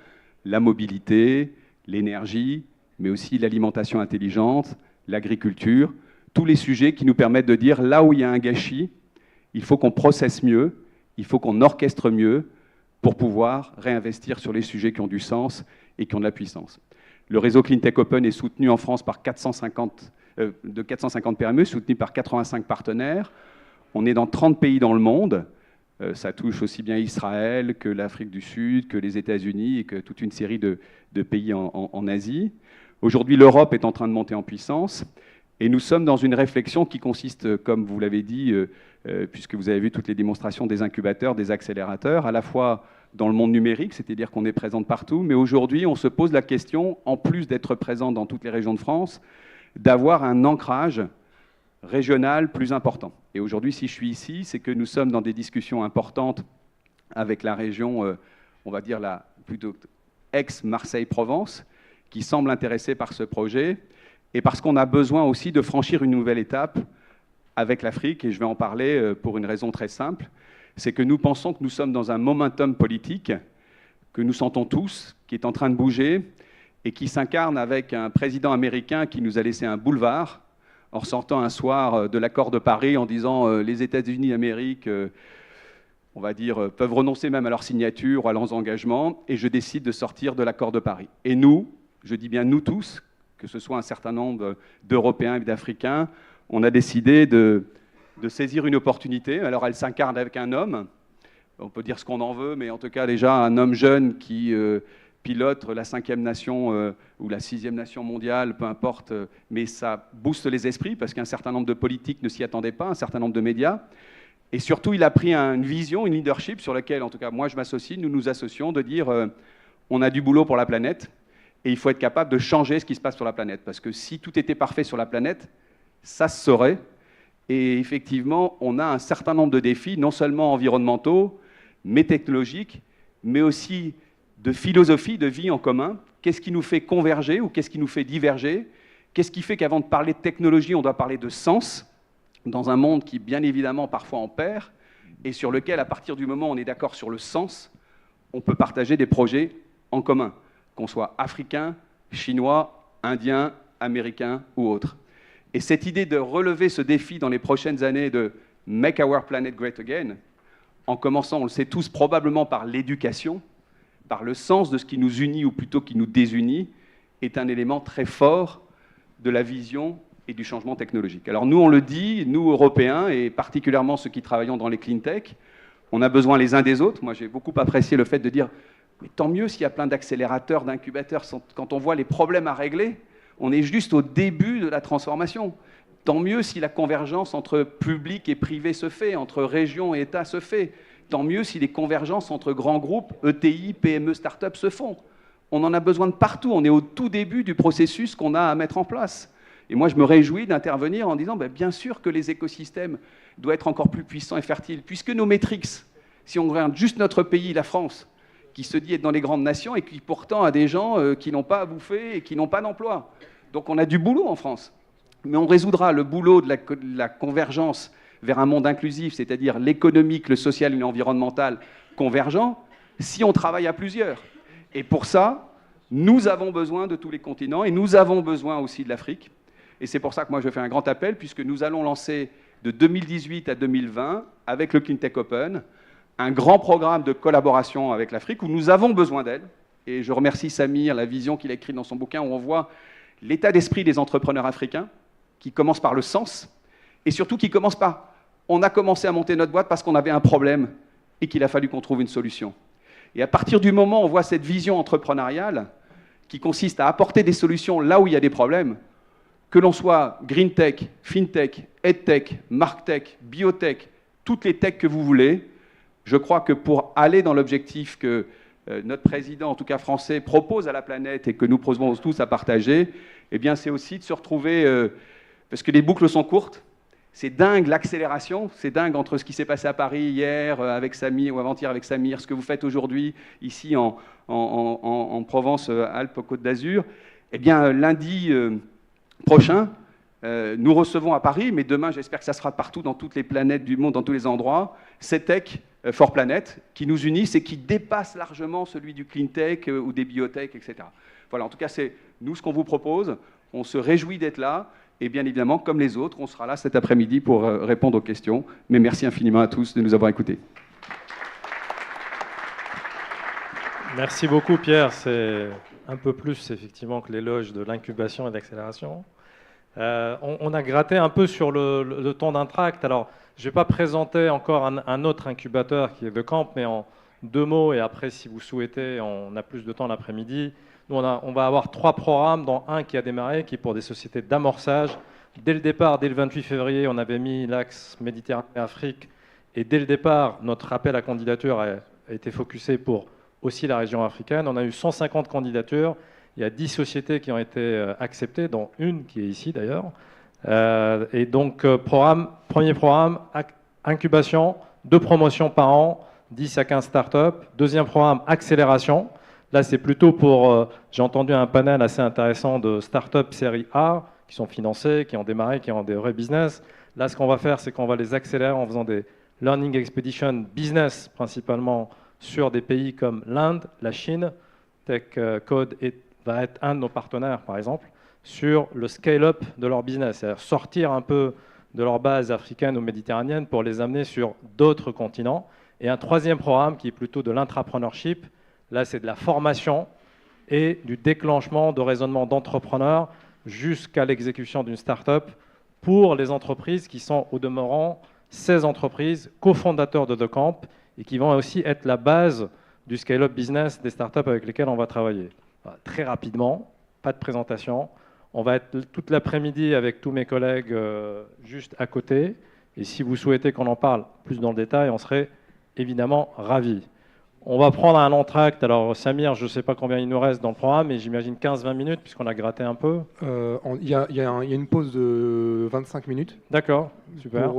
la mobilité, l'énergie, mais aussi l'alimentation intelligente, l'agriculture, tous les sujets qui nous permettent de dire là où il y a un gâchis, il faut qu'on processe mieux, il faut qu'on orchestre mieux pour pouvoir réinvestir sur les sujets qui ont du sens et qui ont de la puissance. Le réseau Cleantech Open est soutenu en France par 450 PME, soutenu par 85 partenaires. On est dans 30 pays dans le monde. Ça touche aussi bien Israël que l'Afrique du Sud, que les États-Unis et que toute une série de pays en Asie. Aujourd'hui, l'Europe est en train de monter en puissance et nous sommes dans une réflexion qui consiste, comme vous l'avez dit, puisque vous avez vu toutes les démonstrations des incubateurs, des accélérateurs, à la fois dans le monde numérique, c'est-à-dire qu'on est présent partout, mais aujourd'hui, on se pose la question, en plus d'être présent dans toutes les régions de France, d'avoir un ancrage régional plus important. Et aujourd'hui, si je suis ici, c'est que nous sommes dans des discussions importantes avec la région, on va dire plutôt ex-Marseille-Provence, qui semble intéressé par ce projet, et parce qu'on a besoin aussi de franchir une nouvelle étape avec l'Afrique, et je vais en parler pour une raison très simple, c'est que nous pensons que nous sommes dans un momentum politique, que nous sentons tous, qui est en train de bouger, et qui s'incarne avec un président américain qui nous a laissé un boulevard, en sortant un soir de l'accord de Paris en disant les États-Unis d'Amérique, on va dire, peuvent renoncer même à leur signature ou à leurs engagements, et je décide de sortir de l'accord de Paris. Et nous, je dis bien nous tous, que ce soit un certain nombre d'Européens et d'Africains, on a décidé de saisir une opportunité. Alors elle s'incarne avec un homme, on peut dire ce qu'on en veut, mais en tout cas déjà un homme jeune qui pilote la 5e nation ou la 6e nation mondiale, peu importe, mais ça booste les esprits parce qu'un certain nombre de politiques ne s'y attendaient pas, un certain nombre de médias. Et surtout, il a pris une vision, une leadership sur laquelle, en tout cas, moi je m'associe, nous nous associons, de dire on a du boulot pour la planète et il faut être capable de changer ce qui se passe sur la planète. Parce que si tout était parfait sur la planète, ça se saurait. Et effectivement, on a un certain nombre de défis, non seulement environnementaux, mais technologiques, mais aussi de philosophie de vie en commun. Qu'est-ce qui nous fait converger ou qu'est-ce qui nous fait diverger? Qu'est-ce qui fait qu'avant de parler de technologie, on doit parler de sens, dans un monde qui, bien évidemment, parfois en perd, et sur lequel, à partir du moment où on est d'accord sur le sens, on peut partager des projets en commun, qu'on soit africain, chinois, indien, américain ou autre. Et cette idée de relever ce défi dans les prochaines années de « Make our planet great again », en commençant, on le sait tous, probablement par l'éducation, par le sens de ce qui nous unit ou plutôt qui nous désunit, est un élément très fort de la vision et du changement technologique. Alors nous, on le dit, nous, Européens, et particulièrement ceux qui travaillent dans les clean tech, on a besoin les uns des autres. Moi, j'ai beaucoup apprécié le fait de dire « mais tant mieux s'il y a plein d'accélérateurs, d'incubateurs. Quand on voit les problèmes à régler, on est juste au début de la transformation. Tant mieux si la convergence entre public et privé se fait, entre région et État se fait. Tant mieux si les convergences entre grands groupes, ETI, PME, start-up se font. On en a besoin de partout. On est au tout début du processus qu'on a à mettre en place. Et moi, je me réjouis d'intervenir en disant bien sûr que les écosystèmes doivent être encore plus puissants et fertiles, puisque nos métriques, si on regarde juste notre pays, la France, qui se dit être dans les grandes nations et qui pourtant a des gens qui n'ont pas à bouffer et qui n'ont pas d'emploi. Donc on a du boulot en France. Mais on résoudra le boulot de la convergence vers un monde inclusif, c'est-à-dire l'économique, le social et l'environnemental convergent, si on travaille à plusieurs. Et pour ça, nous avons besoin de tous les continents et nous avons besoin aussi de l'Afrique. Et c'est pour ça que moi je fais un grand appel, puisque nous allons lancer de 2018 à 2020, avec le Clean Tech Open, un grand programme de collaboration avec l'Afrique où nous avons besoin d'aide. Et je remercie Samir, la vision qu'il a écrite dans son bouquin, où on voit l'état d'esprit des entrepreneurs africains, qui commence par le sens, et surtout qui commence par « on a commencé à monter notre boîte parce qu'on avait un problème et qu'il a fallu qu'on trouve une solution ». Et à partir du moment où on voit cette vision entrepreneuriale, qui consiste à apporter des solutions là où il y a des problèmes, que l'on soit green tech, fintech, edtech, marktech, biotech, toutes les techs que vous voulez, je crois que pour aller dans l'objectif que notre président, en tout cas français, propose à la planète et que nous proposons tous à partager, eh bien c'est aussi de se retrouver, parce que les boucles sont courtes, c'est dingue l'accélération, c'est dingue entre ce qui s'est passé à Paris hier avec Samir ou avant-hier avec Samir, ce que vous faites aujourd'hui ici en Provence, Alpes, Côte d'Azur. Eh bien lundi prochain, nous recevons à Paris, mais demain j'espère que ça sera partout dans toutes les planètes du monde, dans tous les endroits, CETEC for Planet, qui nous unissent et qui dépasse largement celui du clean tech ou des biotech, etc. Voilà, en tout cas, c'est nous ce qu'on vous propose. On se réjouit d'être là. Et bien évidemment, comme les autres, on sera là cet après-midi pour répondre aux questions. Mais merci infiniment à tous de nous avoir écoutés. Merci beaucoup, Pierre. C'est un peu plus, effectivement, que l'éloge de l'incubation et de l'accélération. On a gratté un peu sur le ton d'un tract. Alors, je ne vais pas présenter encore un autre incubateur qui est The Camp, mais en 2 mots, et après, si vous souhaitez, on a plus de temps l'après-midi. Nous, on va avoir 3 programmes, dont un qui a démarré, qui est pour des sociétés d'amorçage. Dès le départ, dès le 28 février, on avait mis l'axe Méditerranée-Afrique, et dès le départ, notre appel à candidature a été focusé pour aussi la région africaine. On a eu 150 candidatures, il y a 10 sociétés qui ont été acceptées, dont une qui est ici d'ailleurs. Et donc, premier programme, incubation, 2 promotions par an, 10 à 15 startups. Deuxième programme, accélération. Là, c'est plutôt pour, j'ai entendu un panel assez intéressant de startups série A, qui sont financées, qui ont démarré, qui ont des vrais business. Là, ce qu'on va faire, c'est qu'on va les accélérer en faisant des Learning Expedition Business, principalement sur des pays comme l'Inde, la Chine. Tech Code va être un de nos partenaires, par exemple, sur le scale-up de leur business, c'est-à-dire sortir un peu de leur base africaine ou méditerranéenne pour les amener sur d'autres continents. Et un troisième programme qui est plutôt de l'intrapreneurship. Là, c'est de la formation et du déclenchement de raisonnement d'entrepreneurs jusqu'à l'exécution d'une start-up pour les entreprises qui sont au demeurant 16 entreprises cofondateurs de The Camp et qui vont aussi être la base du scale-up business des startups avec lesquelles on va travailler. Voilà, très rapidement, pas de présentation. On va être toute l'après-midi avec tous mes collègues juste à côté. Et si vous souhaitez qu'on en parle plus dans le détail, on serait évidemment ravis. On va prendre un entracte. Alors, Samir, je ne sais pas combien il nous reste dans le programme, mais j'imagine 15-20 minutes, puisqu'on a gratté un peu. Il y a une pause de 25 minutes. D'accord, super.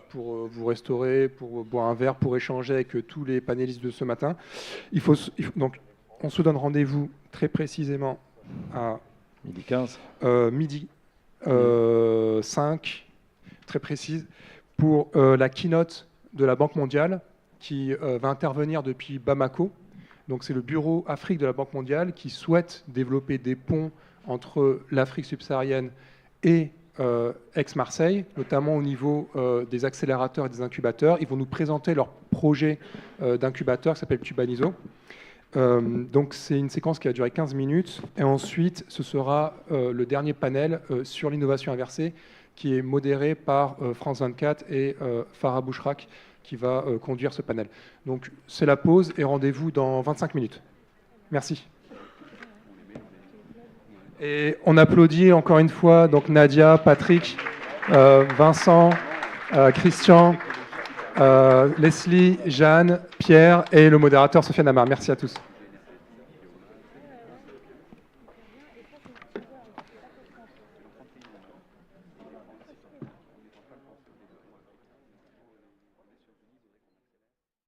Pour vous restaurer, pour boire un verre, pour échanger avec tous les panélistes de ce matin. Donc, on se donne rendez-vous très précisément à Midi 15. midi 5, très précise, pour la keynote de la Banque mondiale qui va intervenir depuis Bamako. Donc c'est le bureau Afrique de la Banque mondiale qui souhaite développer des ponts entre l'Afrique subsaharienne et Aix-Marseille, notamment au niveau des accélérateurs et des incubateurs. Ils vont nous présenter leur projet d'incubateur qui s'appelle Cubaniso. Donc c'est une séquence qui va durer 15 minutes. Et ensuite, ce sera le dernier panel sur l'innovation inversée qui est modéré par France 24 et Farah Bouchrak qui va conduire ce panel. Donc c'est la pause et rendez-vous dans 25 minutes. Merci. Et on applaudit encore une fois donc Nadia, Patrick, Vincent, Christian, Leslie, Jeanne, Pierre et le modérateur Sofiane Amar. Merci à tous.